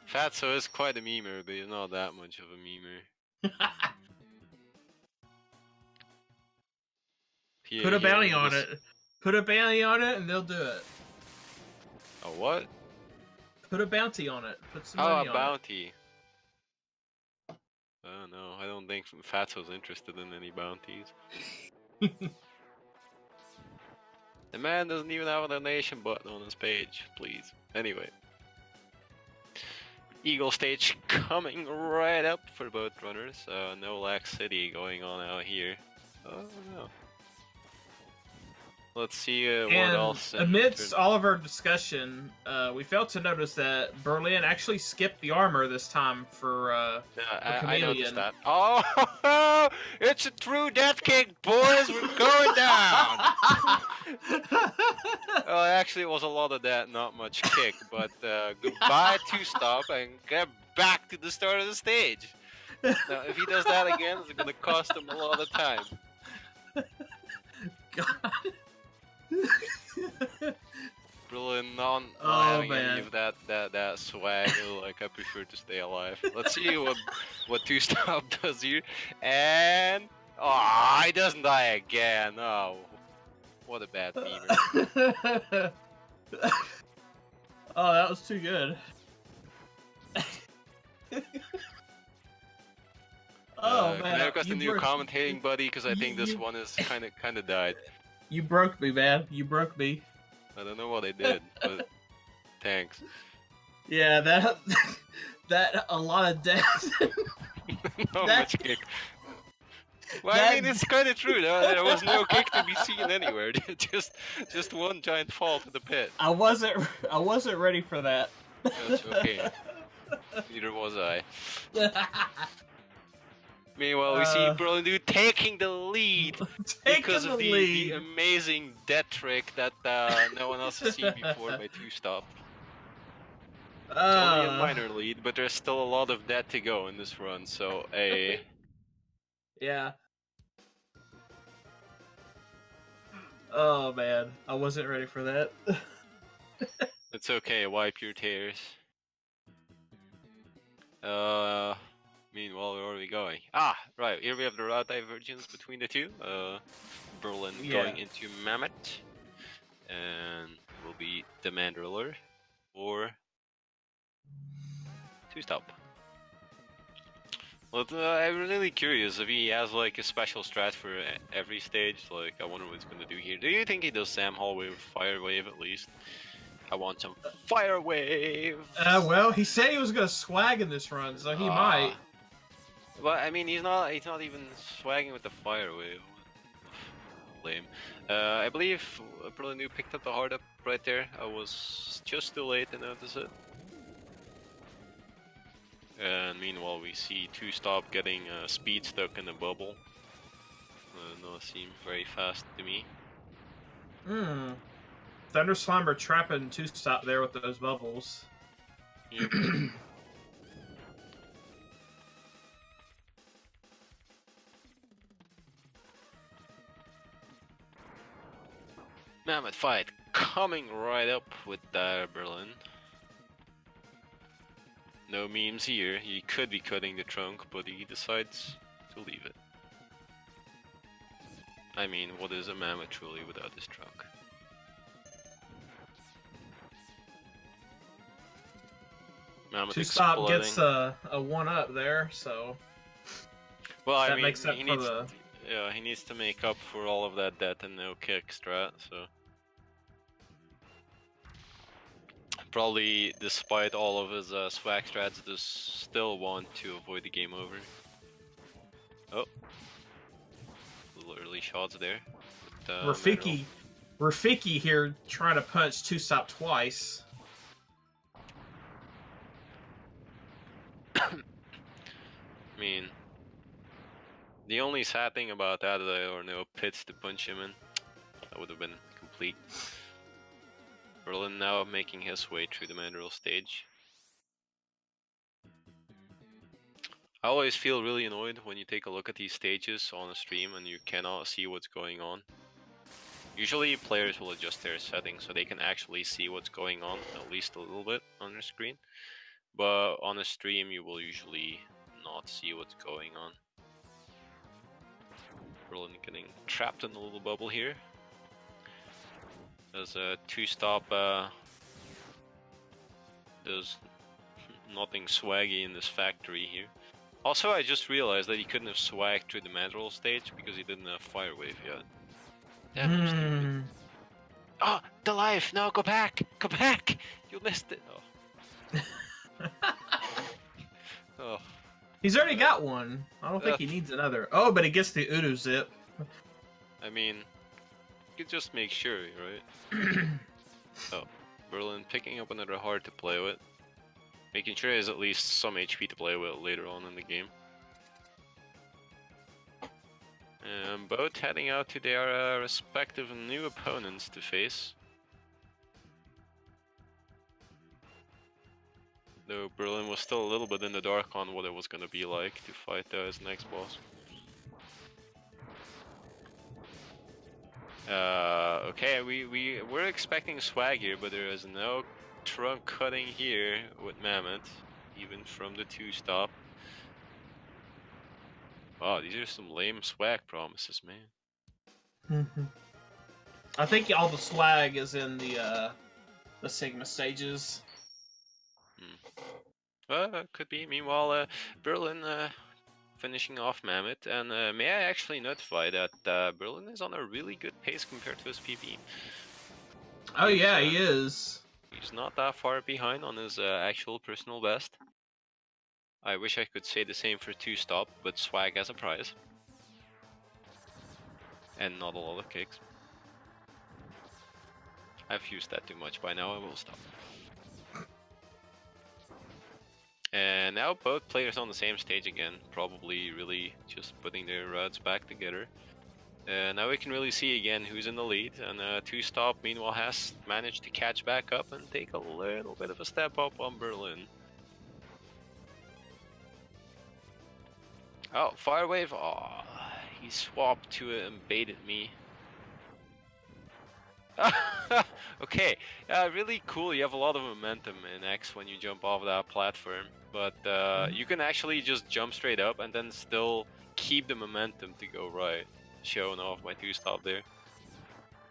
Fatso is quite a memer, but he's not that much of a memer. Put a bounty on it. Put a bounty on it, and they'll do it. A what? Put a bounty on it. Put some money on it. Oh, a bounty. Oh no, I don't think Fatso's interested in any bounties. The man doesn't even have a donation button on his page, please. Anyway. Eagle stage coming right up for both runners. No lag city going on out here. Oh no. Let's see what else. Amidst all of our discussion, we failed to notice that Berlin actually skipped the armor this time for I noticed that. Oh, it's a true death kick, boys. We're going down. Well, actually, it was a lot of that, not much kick. But goodbye to stop and get back to the start of the stage. Now, if he does that again, it's going to cost him a lot of time. God. Brilliant, not having any of that swag. Like, I prefer to stay alive. Let's see what two stop does here, and he doesn't die again. Oh, what a bad beaver. Oh, that was too good. Oh man! Can I request a new commentating buddy? Because I think this one is kind of died. You broke me, man. You broke me. I don't know what I did, but thanks. Yeah, that a lot of death. Not much kick. Well, I mean, it's kind of true. There was no kick to be seen anywhere. just one giant fall to the pit. I wasn't ready for that. That's okay. Neither was I. Meanwhile, we see berlindude taking the lead because of the amazing death trick that no one else has seen before by two stop. It's only a minor lead, but there's still a lot of death to go in this run, so yeah. Oh man, I wasn't ready for that. It's okay, wipe your tears. Meanwhile, where are we going? Right, here we have the route divergence between the two. Berlin going into Mammoth, and will be the Mandriller, or two stop. Well, I'm really curious if he has like a special strat for every stage. Like, I wonder what he's gonna do here. Do you think he does Sam Hall with Fire Wave at least? I want some Fire Wave! Well, he said he was gonna swag in this run, so he might. Well, I mean, he's not even swagging with the Fire Wave. Lame. I believe berlindude picked up the hard up right there. I was just too late to notice it. And meanwhile, we see two stop getting speed stuck in the bubble. No, seem very fast to me. Thunder Slumber trapping two stop there with those bubbles. Yep. Mammoth fight coming right up with Berlin. No memes here. He could be cutting the trunk, but he decides to leave it. I mean, what is a mammoth truly without his trunk? Mammoth two stop gets a 1-up there, so well, I mean, makes up he needs to make up for all of that death and no kick strat, so probably despite all of his swag strats, does still want to avoid the game over. Oh, little early shots there. Rafiki here trying to punch two stop twice. I mean, the only sad thing about that is there were no pits to punch him in. That would have been complete. Berlin now making his way through the Mandrill stage. I always feel really annoyed when you take a look at these stages on a stream and you cannot see what's going on. Usually players will adjust their settings so they can actually see what's going on, at least a little bit on their screen. But on a stream you will usually not see what's going on. Berlin getting trapped in a little bubble here. There's a 2-stop, there's nothing swaggy in this factory here. Also, I just realized that he couldn't have swagged through the mandrel stage because he didn't have Fire Wave yet. Damn, I'm stupid. Oh, the life! No, go back! Go back! You missed it! Oh. Oh. He's already got one. I don't think he needs another. Oh, but he gets the Udu Zip. I mean, you could just make sure, right? Oh, Berlin picking up another hard to play with. Making sure he has at least some HP to play with later on in the game. And both heading out to their respective new opponents to face. Though Berlin was still a little bit in the dark on what it was going to be like to fight his next boss. Okay, we're expecting swag here, but there is no trunk cutting here with Mammoth, even from the 2-stop. Wow, these are some lame swag promises, man. I think all the swag is in the Sigma stages. Could be. Meanwhile, Berlin finishing off Mammoth, and may I actually notify that Berlin is on a really good pace compared to his PB. Oh yeah, he is. He's not that far behind on his actual personal best. I wish I could say the same for 2-stop, but swag as a prize. And not a lot of kicks. I've used that too much by now, I will stop. And now both players on the same stage again, probably really just putting their rods back together. Now we can really see again who's in the lead, and 2-stop meanwhile has managed to catch back up and take a little bit of a step up on Berlin. Oh, Fire Wave, oh, he swapped to it and baited me. Okay, really cool, you have a lot of momentum in X when you jump off that platform, but you can actually just jump straight up and then still keep the momentum to go right. Showing off my 2-stop there.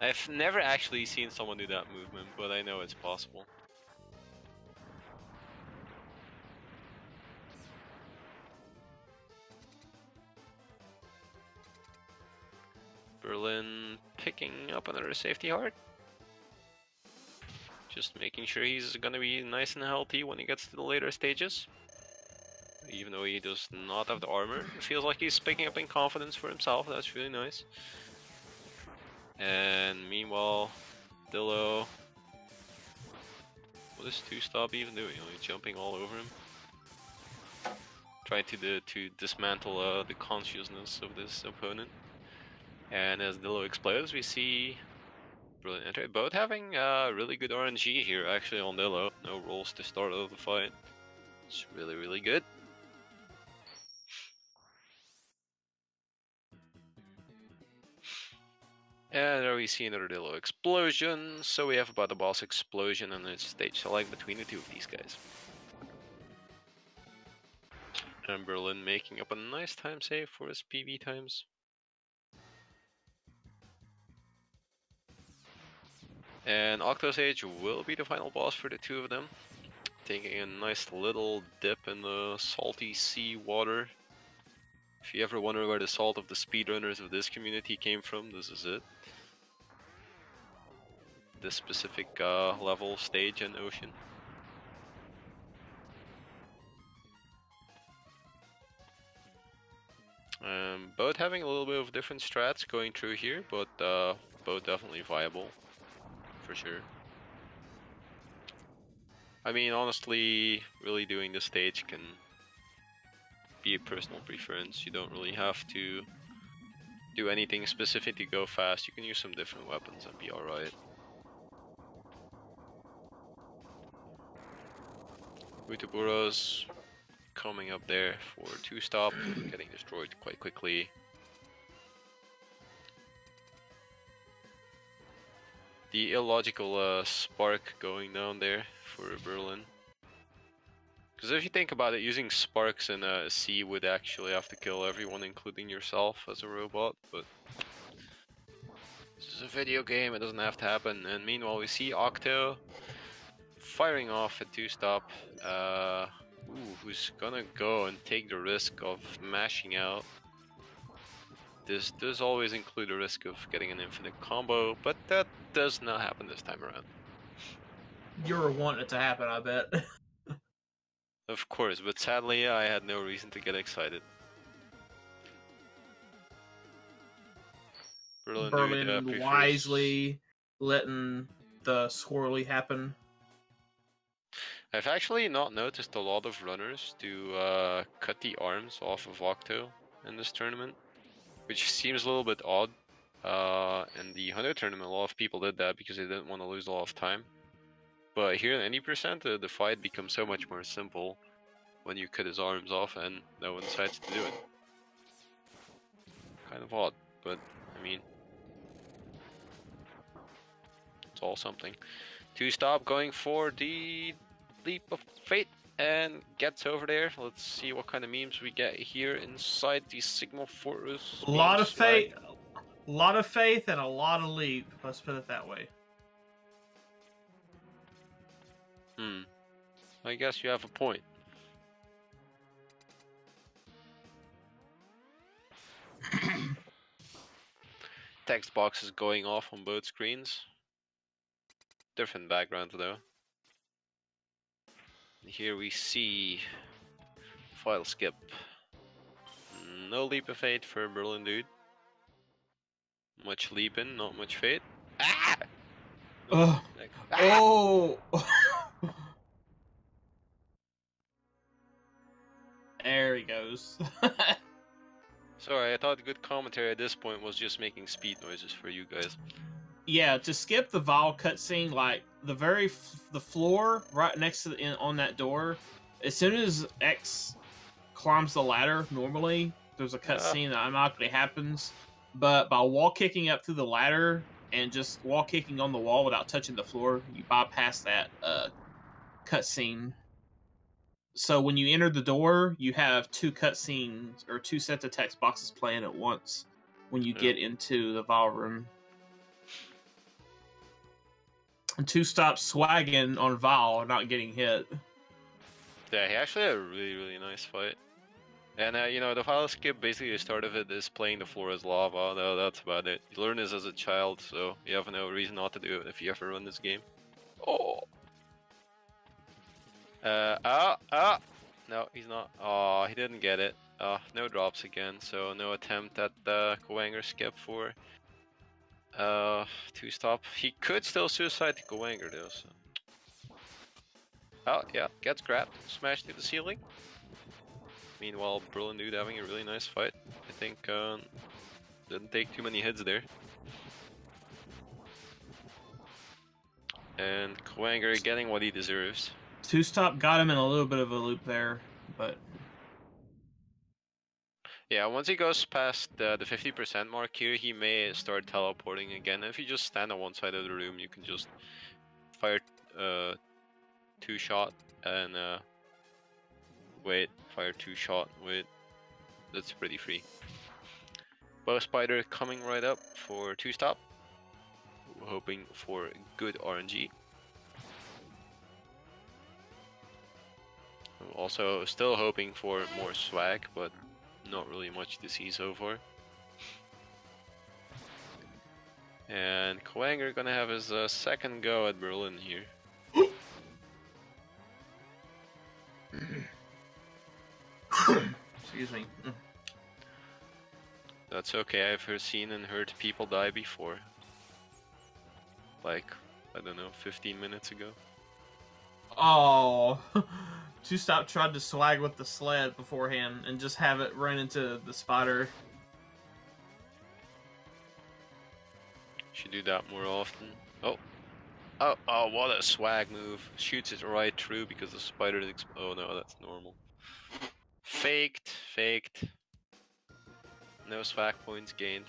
I've never actually seen someone do that movement, but I know it's possible. Berlin picking up another safety heart. Just making sure he's gonna be nice and healthy when he gets to the later stages. Even though he does not have the armor, it feels like he's picking up in confidence for himself. That's really nice. And meanwhile, Dillo, what is 2-stop even doing? Only jumping all over him, trying to dismantle the consciousness of this opponent. And as Dillo explodes, we see Brilliant Entry. Both having really good RNG here actually on Dillo. No rolls to start off the fight. It's really, really good. And there we see another Dillo explosion. So we have about the boss explosion and a stage select between the two of these guys. And Berlin making up a nice time save for his PV times. And Octosage will be the final boss for the two of them. Taking a nice little dip in the salty sea water. If you ever wonder where the salt of the speedrunners of this community came from, this is it. This specific level, stage, and ocean. Both having a little bit of different strats going through here, but both definitely viable, for sure. I mean, honestly, really doing this stage can be a personal preference. You don't really have to do anything specific to go fast. You can use some different weapons and be alright. Utuburo's coming up there for 2-stop, getting destroyed quite quickly. The illogical spark going down there for Berlin. Because if you think about it, using sparks in a sea would actually have to kill everyone, including yourself as a robot, but this is a video game, it doesn't have to happen. And meanwhile, we see Octo firing off a two-stop. Who's gonna go and take the risk of mashing out? This does always include a risk of getting an infinite combo, but that does not happen this time around. You were wanting it to happen, I bet. Of course, but sadly I had no reason to get excited. Berlin wisely letting the swirly happen. I've actually not noticed a lot of runners to cut the arms off of Octo in this tournament, which seems a little bit odd. In the 100 tournament, a lot of people did that because they didn't want to lose a lot of time. But here in any percent, the fight becomes so much more simple when you cut his arms off and no one decides to do it. Kind of odd, but I mean, it's all something. Two-stop going for the leap of faith and gets over there. Let's see what kind of memes we get here inside the Signal Fortress. A lot of faith, and a lot of leap. Let's put it that way. I guess you have a point. Text box is going off on both screens. Different backgrounds though. Here we see file skip. No leap of fate for Berlin Dude. Much leaping, not much fate. Ah! Ah! Oh! There he goes. Sorry, I thought the good commentary at this point was just making speed noises for you guys. Yeah, to skip the Vile cutscene, like the floor right next to on that door. As soon as X climbs the ladder, normally there's a cutscene that automatically happens. But by wall kicking up through the ladder and just wall kicking on the wall without touching the floor, you bypass that cutscene. So when you enter the door, you have two cutscenes or two sets of text boxes playing at once when you get into the Vile room. And two-stop swagging on Vile, not getting hit. Yeah, he actually had a really nice fight. And you know, the Vile skip, basically the start of it is playing the floor as lava. No, that's about it. You learn this as a child, so you have no reason not to do it if you ever run this game. Oh! No, he's not. Oh, he didn't get it. No drops again, so no attempt at the Gowanger skip for two-stop. He could still suicide the Gowanger though, so. Oh, yeah, gets grabbed, smashed through the ceiling. Meanwhile, Berlin Dude having a really nice fight. I think didn't take too many hits there. And Gowanger getting what he deserves. Two-stop got him in a little bit of a loop there, but yeah, once he goes past the 50% mark here, he may start teleporting again. If you just stand on one side of the room, you can just fire two-shot and wait, fire two-shot, wait. That's pretty free. Bow Spider coming right up for two-stop. Hoping for good RNG. Also, still hoping for more swag, but not really much to see so far. And Gowanger gonna have his second go at Berlin here. Excuse me. That's okay, I've seen and heard people die before. Like, I don't know, 15 minutes ago. Oh, two-stop tried to swag with the sled beforehand and just have it run into the spider. Should do that more often. Oh, what a swag move. Shoots it right through because the spider is oh no, that's normal. Faked. No swag points gained.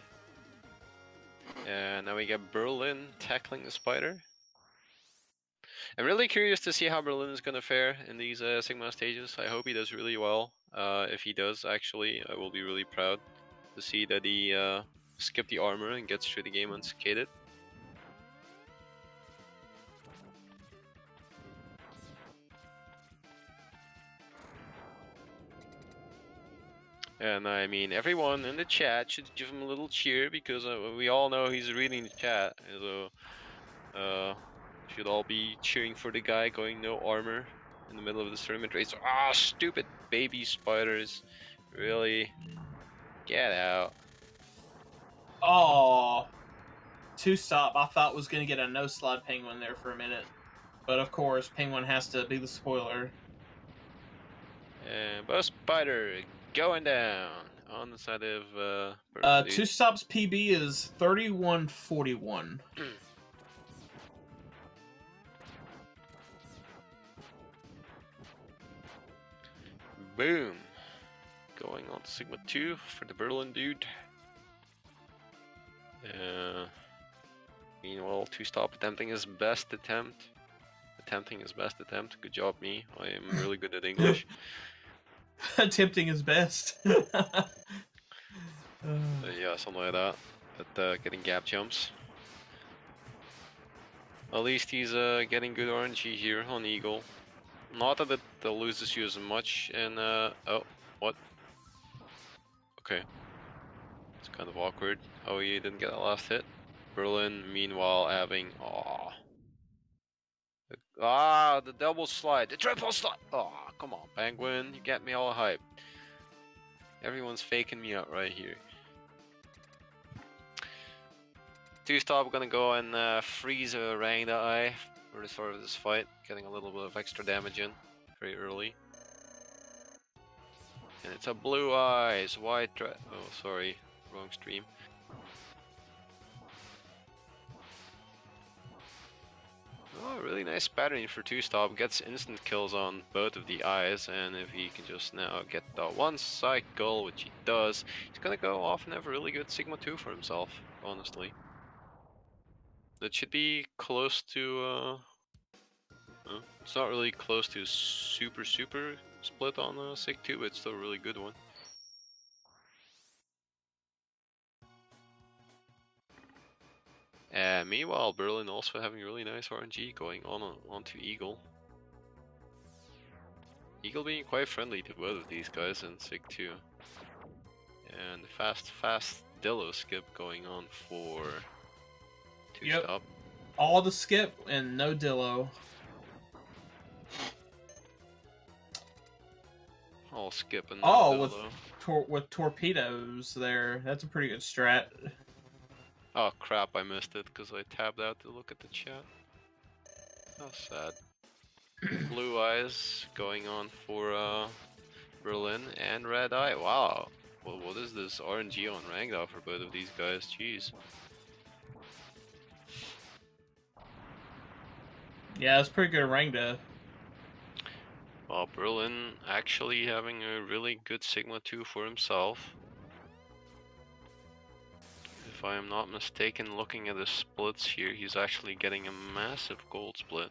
And now we get Berlin tackling the spider. I'm really curious to see how Berlin is gonna fare in these Sigma stages. I hope he does really well. If he does, actually, I will be really proud to see that he skipped the armor and gets through the game unscathed. And I mean, everyone in the chat should give him a little cheer because we all know he's reading the chat. So should all be cheering for the guy going no armor in the middle of this tournament race. Ah, stupid baby spiders! Really, get out! Oh, two stop. I thought was gonna get a no slide penguin there for a minute, but of course, penguin has to be the spoiler. And both spider going down on the side of Two stops PB is 31-41. Boom! Going on to Sigma 2 for the Berlin dude. Meanwhile, two stop attempting his best attempt. Good job, me. I am really good at English. Attempting his best. Yeah, something like that. But getting gap jumps. At least he's getting good RNG here on Eagle. Not that it loses you as much in oh, what? Okay. It's kind of awkward. Oh, he didn't get that last hit. Berlin, meanwhile, having the double slide, the triple slide. Oh, come on, Penguin, you get me all hyped. Everyone's faking me out right here. Two stop gonna go and freeze a Rang the Eye for the start of this fight, getting a little bit of extra damage in very early. And it's a blue eyes, white oh sorry, wrong stream. Oh, really nice patterning for two stop, gets instant kills on both of the eyes, and if he can just now get the one cycle, which he does, he's gonna go off and have a really good Sigma 2 for himself, honestly. That should be close to, it's not really close to super split on Sig 2, but it's still a really good one. Meanwhile, Berlin also having really nice RNG going onto Eagle. Eagle being quite friendly to both of these guys in Sig 2. And fast Dillo skip going on for two stop. All the skip and no Dillo. All skip and no Dillo. with torpedoes there. That's a pretty good strat. Oh crap, I missed it because I tabbed out to look at the chat. How sad. Blue eyes going on for Berlin and red eye. Wow. Well, what is this RNG on Rangda for both of these guys? Jeez. Yeah, it's pretty good Rangda. Well, Berlin actually having a really good Sigma 2 for himself. If I am not mistaken, looking at the splits here, he's actually getting a massive gold split.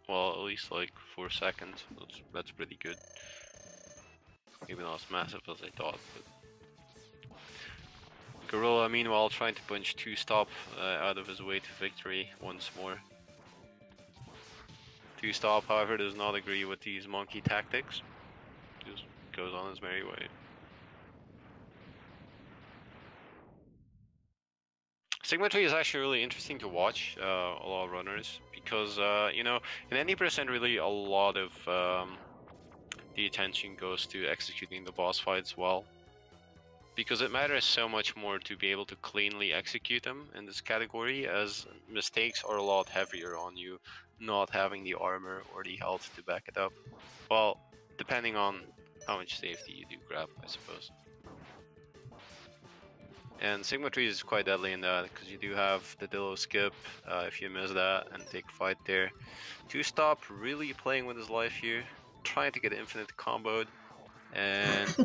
Well, at least like 4 seconds. That's pretty good. Maybe not as massive as I thought, but... Gorilla, meanwhile, trying to punch two stop out of his way to victory once more. Two stop, however, does not agree with these monkey tactics. Just goes on his merry way. Sigma 3 is actually really interesting to watch, a lot of runners, because, you know, in any percent really a lot of the attention goes to executing the boss fights well. Because it matters so much more to be able to cleanly execute them in this category, as mistakes are a lot heavier on you not having the armor or the health to back it up. Well, depending on how much safety you do grab, I suppose. And Sigma 3 is quite deadly in that, because you do have the Dillo skip, if you miss that, and take fight there. Two stop, really playing with his life here, trying to get infinite comboed, and...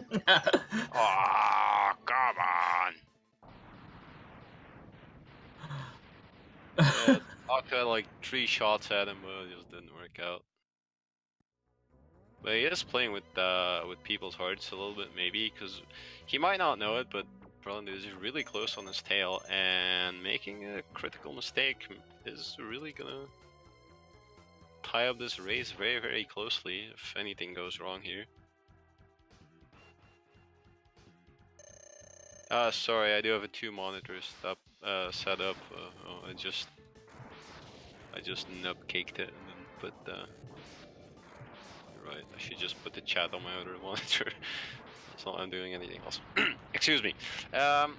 oh, come on! Octo had like 3 shots at him, but it just didn't work out. But he is playing with people's hearts a little bit, maybe, because he might not know it, but berlindude is really close on his tail, and making a critical mistake is really gonna tie up this race very, very closely if anything goes wrong here. Sorry, I do have a 2 monitors set up. I just nub-caked it and then put right, I should just put the chat on my other monitor. So I'm doing anything else. Excuse me. Kaboom!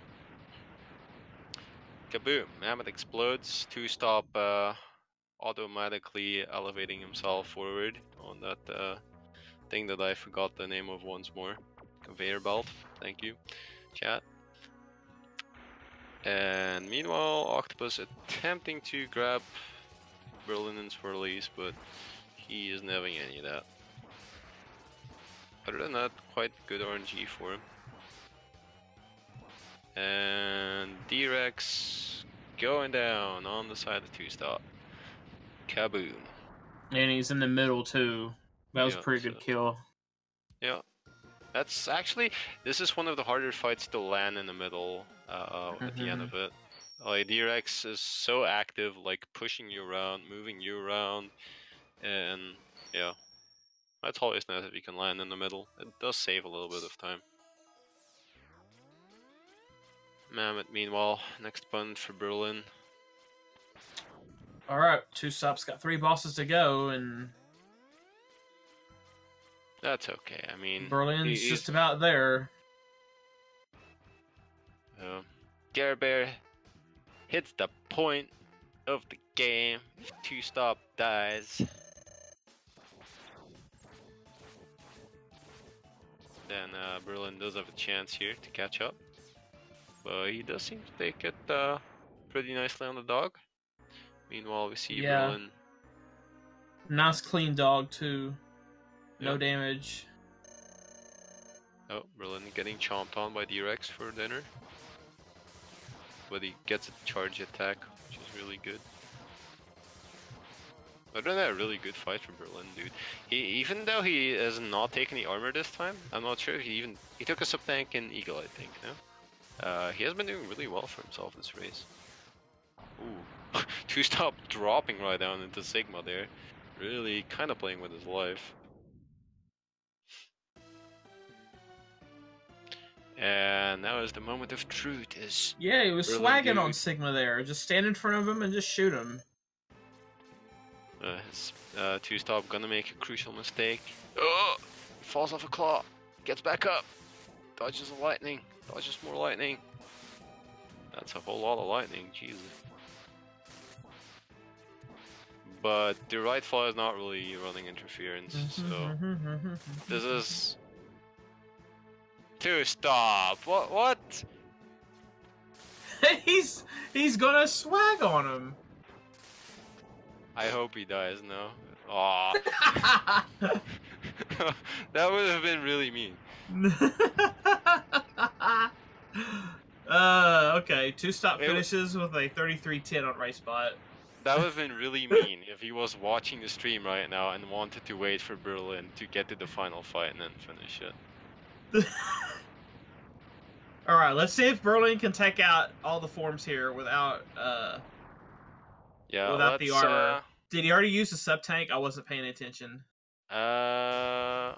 Mammoth explodes. 2-stop automatically elevating himself forward on that thing that I forgot the name of once more. Conveyor belt. Thank you, chat. And meanwhile, Octopus attempting to grab Berlin and Swirlies, but he isn't having any of that. Other than that, quite good RNG for him. And D-Rex going down on the side of 2-stop. Kaboom. And he's in the middle too. That was a pretty good kill. Yeah. That's actually, this is one of the harder fights to land in the middle at the end of it. Like, D-Rex is so active, like pushing you around, moving you around, and yeah. That's always nice if you can land in the middle. It does save a little bit of time. Mammoth, meanwhile, next button for Berlin. Alright, 2-stop's got 3 bosses to go, and that's okay. I mean, Berlin's just about there. Gare Bear hits the point of the game. 2-stop dies. Then Berlin does have a chance here to catch up. But he does seem to take it pretty nicely on the dog. Meanwhile, we see Berlin. Nice clean dog too. No damage. Oh, Berlin getting chomped on by D-Rex for dinner. But he gets a charge attack, which is really good. Other than that, a really good fight for Berlin, dude. Even though he has not taken the armor this time, I'm not sure if he took a sub-tank in Eagle, I think, no? He has been doing really well for himself this race. Ooh, 2-stop dropping right down into Sigma there. Really kind of playing with his life. And now is the moment of truth. Yeah, he was swagging on Sigma there. Just stand in front of him and just shoot him. His 2-stop gonna make a crucial mistake. Oh! Falls off a claw. Gets back up. Dodges the lightning. Dodges more lightning. That's a whole lot of lightning. Jesus. But the right claw is not really running interference, so this is 2-stop. What? he's gonna swag on him. I hope he dies now. Aw. That would have been really mean. Okay. 2-stop finishes with a 33-10 on race spot. That would have been really mean if he was watching the stream right now and wanted to wait for Berlin to get to the final fight and then finish it. Alright, let's see if Berlin can take out all the forms here without without the armor. Did he already use the sub-tank? I wasn't paying attention. I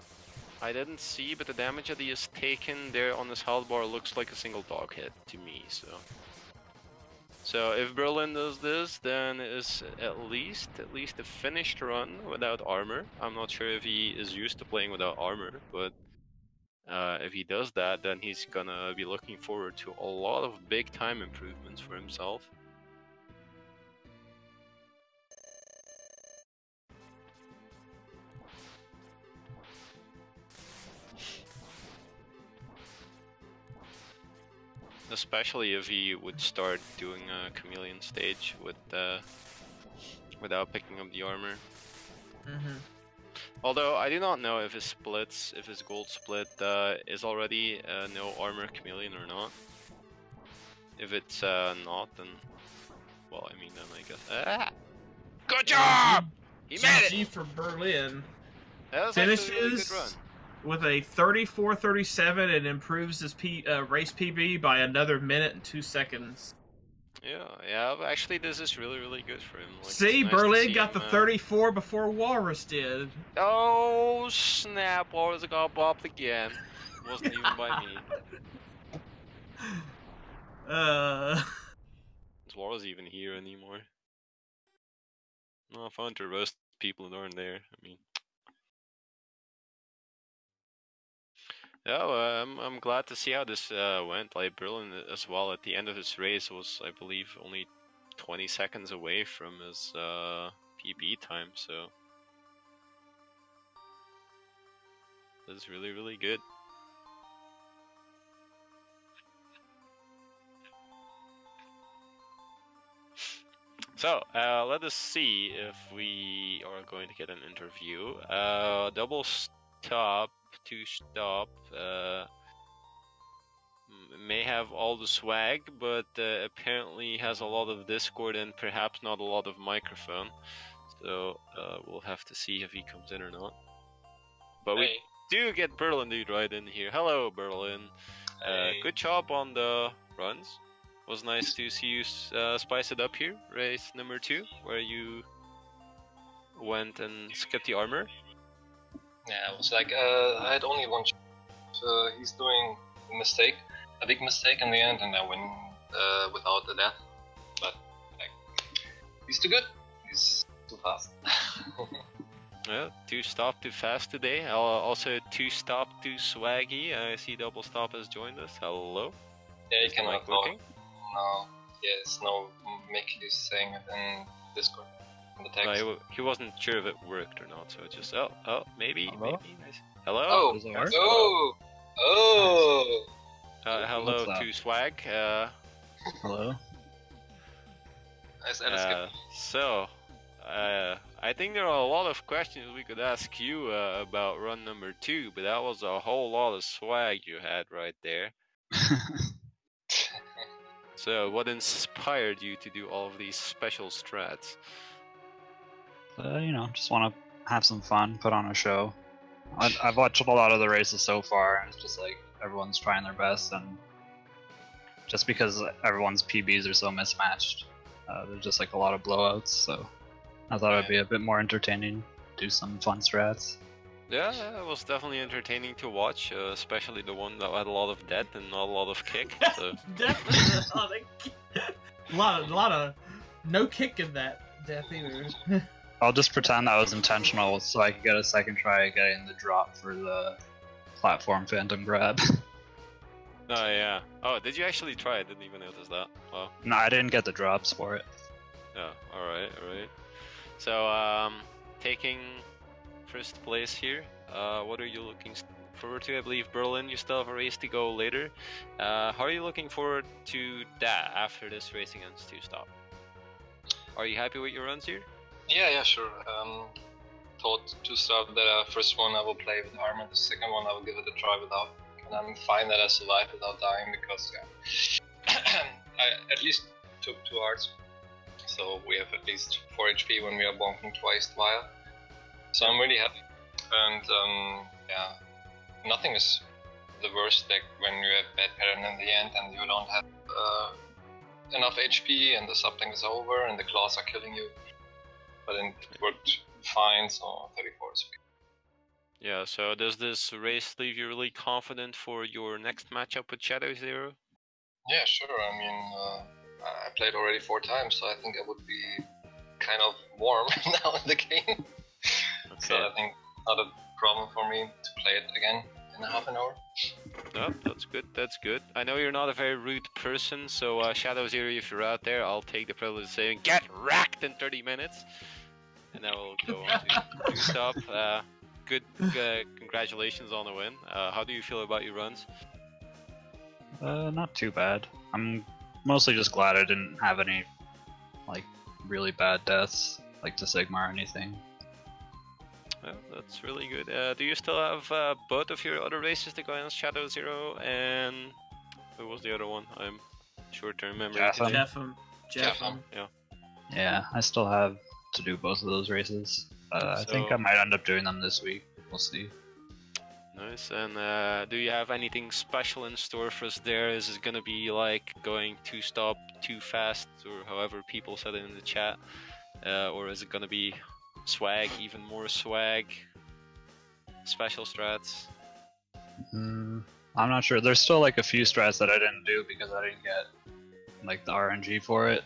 didn't see, but the damage that he has taken there on his health bar looks like a single dog hit to me, so if Berlin does this, then it's at least a finished run without armor. I'm not sure if he is used to playing without armor, but if he does that, then he's gonna be looking forward to a lot of big time improvements for himself. Especially if he would start doing a chameleon stage with without picking up the armor. Although I do not know if his splits, if his gold split is already no armor chameleon or not. If it's not, then well, I mean, then I guess Good job! He made GG it! for Berlin. That was Finishes actually a really good run. with a 34-37 and improves his race PB by another minute and 2 seconds. Yeah, actually this is really, really good for him. Like, See, nice Berlin got him, the 34 before Walrus did. Oh, snap, Walrus got bopped again. Wasn't even by me. Is Walrus even here anymore? No, fun to roast people that aren't there. I mean... Yeah, well, I'm glad to see how this went. Like Berlin as well at the end of his race was, I believe, only 20 seconds away from his PB time. So that's really, really good. So let us see if we are going to get an interview. Double stop, two stop. May have all the swag, but apparently has a lot of Discord and perhaps not a lot of microphone. So we'll have to see if he comes in or not. But we do get berlindude right in here. Hello, Berlin. Good job on the runs. Was nice to see you spice it up here. Race number 2, where you went and skipped the armor. Yeah, it was like I had only one. He's doing a big mistake in the end, and I win without the death. But like, he's too good. He's too fast. Yeah, 2 stop too fast today. Also 2 stop too swaggy. I see double stop has joined us. Hello. Yeah, you can like looking. No, yes, no. Mick is saying it in Discord. In the text. He wasn't sure if it worked or not, so just maybe. Hello? Maybe. Nice. Hello. Oh, Does it work? oh. Hello to swag. Hello. Nice So, I think there are a lot of questions we could ask you about run number 2, but that was a whole lot of swag you had right there. So, what inspired you to do all of these special strats? You know, just want to have some fun, put on a show. I've watched a lot of the races so far, and it's just like everyone's trying their best, and just because everyone's PBs are so mismatched, there's just like a lot of blowouts. So I thought it'd be a bit more entertaining, do some fun strats. Yeah, it was definitely entertaining to watch, especially the one that had a lot of death and not a lot of kick. So. Definitely a lot of kick. A lot of no kick in that death either. I'll just pretend that was intentional so I could get a second try at getting the drop for the platform phantom grab. Oh yeah. Oh, did you actually try? I didn't even notice that. Wow. No, I didn't get the drops for it. Oh, alright. So, taking first place here, what are you looking forward to? I believe Berlin, you still have a race to go later. How are you looking forward to that after this race against 2 stop? Are you happy with your runs here? Yeah, sure. Thought 2 stop that first one I will play with armor, the second one I will give it a try without. And I'm fine that I survived without dying because I at least took 2 hearts. So we have at least 4 HP when we are bonking twice while. So I'm really happy. And yeah, nothing is the worst deck when you have bad pattern in the end and you don't have enough HP and the subtank is over and the claws are killing you. But it worked fine, so 34 is okay. Yeah, so does this race leave you really confident for your next matchup with Shadow Zero? Yeah, sure. I mean, I played already 4 times, so I think I would be kind of warm now in the game. Okay. So I think not a problem for me to play it again in half an hour. No, that's good. I know you're not a very rude person, so Shadow Zero, if you're out there, I'll take the privilege of saying, get wrecked in 30 minutes! And then we'll go on to 2 stop. Good, congratulations on the win. How do you feel about your runs? Not too bad. I'm mostly just glad I didn't have any, like, really bad deaths, like to Sigma or anything. Well, that's really good. Do you still have both of your other races to go against Shadow Zero and who was the other one? I'm short to remember. Jeffem. Yeah. Yeah, I still have to do both of those races. I think So- I might end up doing them this week. We'll see. Nice. And do you have anything special in store for us there? Is it gonna be like going two stop, too fast, or however people said it in the chat? Or is it gonna be swag, even more swag, special strats? I'm not sure. There's still like a few strats that I didn't do because I didn't get like the RNG for it.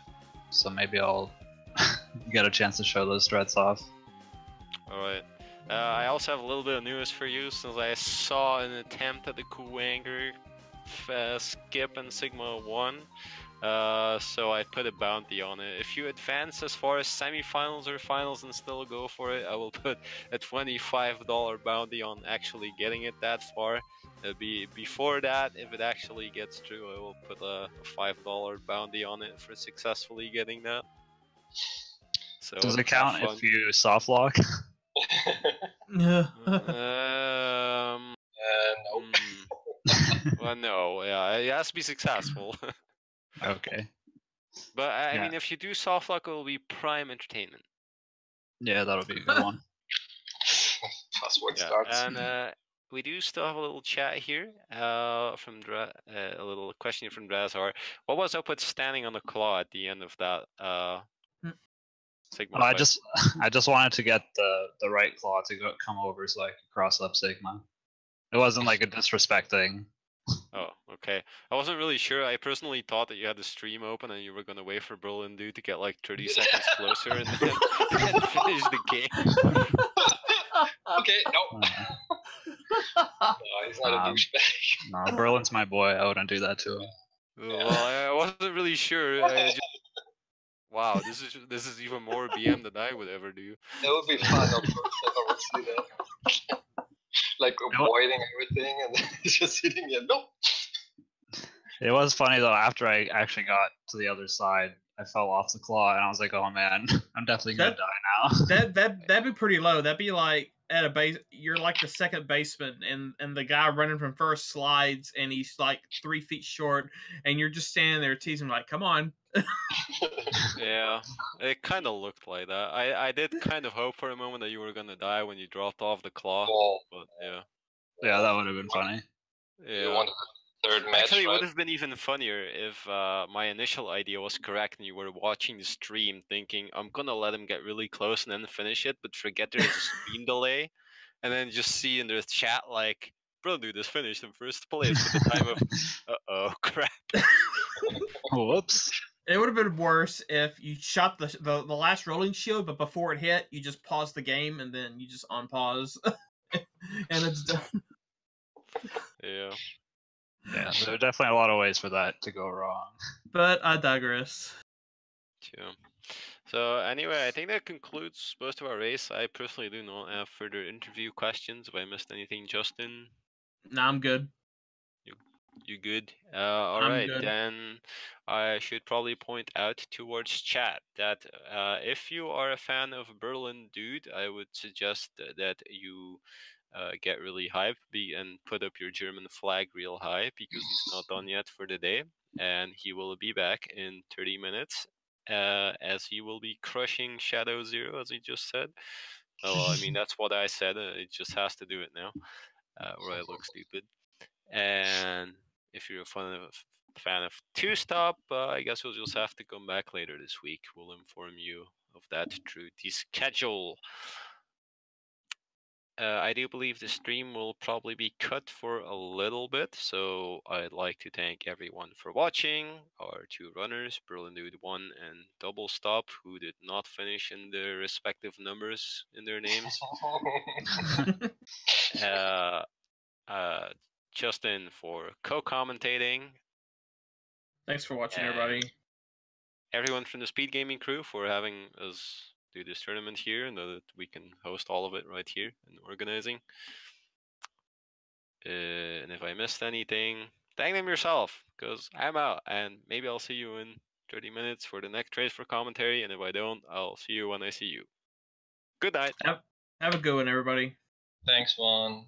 So maybe I'll get a chance to show those strats off. Alright. I also have a little bit of news for you, since I saw an attempt at the Kuwanger Skip and Sigma 1. So I put a bounty on it. If you advance as far as semifinals or finals and still go for it, I will put a $25 bounty on actually getting it that far. Before that, if it actually gets through, I will put a $5 bounty on it for successfully getting that. So Does it count have if you soft lock? Yeah. fun. Nope. Well, no, yeah, it has to be successful. Okay. But I Yeah. mean, if you do soft lock, it will be prime entertainment. Yeah, that'll be a good one. Password Yeah, starts. and we do still have a little chat here from a little question from Drazar. What was up with standing on the claw at the end of that Sigma? I fight? just wanted to get the right claw to come over so I could cross up Sigma. It wasn't like a disrespect thing. Oh, okay. I wasn't really sure. I personally thought that you had the stream open and you were gonna wait for berlindude to get like 30 seconds closer and then and finish the game. Okay, no. No, he's not a douchebag. No, Berlin's my boy. I wouldn't do that to him. Well, I wasn't really sure. Wow, this is even more BM than I would ever do. That would be fun, of course. I would see that. Like avoiding everything and then just hitting it. Nope. It was funny though. After I actually got to the other side, I fell off the claw and I was like, "Oh man, I'm definitely gonna die now." That'd be pretty low. That'd be like at a base. You're like the second baseman, and the guy running from first slides, and he's like 3 feet short, and you're just standing there teasing him like, "Come on." Yeah, it kind of looked like that. I did kind of hope for a moment that you were gonna die when you dropped off the claw, Well, but yeah. Yeah, that would have been funny. Yeah. you wanted the third match, Actually, it right? would have been even funnier if my initial idea was correct and you were watching the stream thinking, I'm gonna let him get really close and then finish it, but forget there's a stream delay, and then just see in the chat like, bro, dude, this finished in first place at the time of, uh-oh, crap. Whoops. It would have been worse if you shot the last rolling shield, but before it hit, you just paused the game and then you just unpause, and it's done. Yeah. Yeah, there are definitely a lot of ways for that to go wrong. But I digress. Yeah. So anyway, I think that concludes most of our race. I personally do not have further interview questions. If I missed anything, Justin? Nah, I'm good. You good? All I'm right, good. then I should probably point out towards chat that if you are a fan of berlindude, I would suggest that you get really hype and put up your German flag real high, because he's not done yet for the day, and he will be back in 30 minutes, as he will be crushing Shadow Zero, as he just said. Well, I mean, that's what I said. It just has to do it now, or I look stupid. And if you're a fan of Two Stop, I guess we'll just have to come back later this week. We'll inform you of that through the schedule. I do believe the stream will probably be cut for a little bit, so I'd like to thank everyone for watching. Our two runners, berlindude1 and Double Stop, who did not finish in their respective numbers in their names. Justin for co-commentating. Thanks for watching, everybody. Everyone from the Speed Gaming crew for having us do this tournament here, and that we can host all of it right here and organizing. And if I missed anything, thank them yourself, because I'm out, and maybe I'll see you in 30 minutes for the next race for commentary, and if I don't, I'll see you when I see you. Good night. Have a good one, everybody. Thanks, Juan.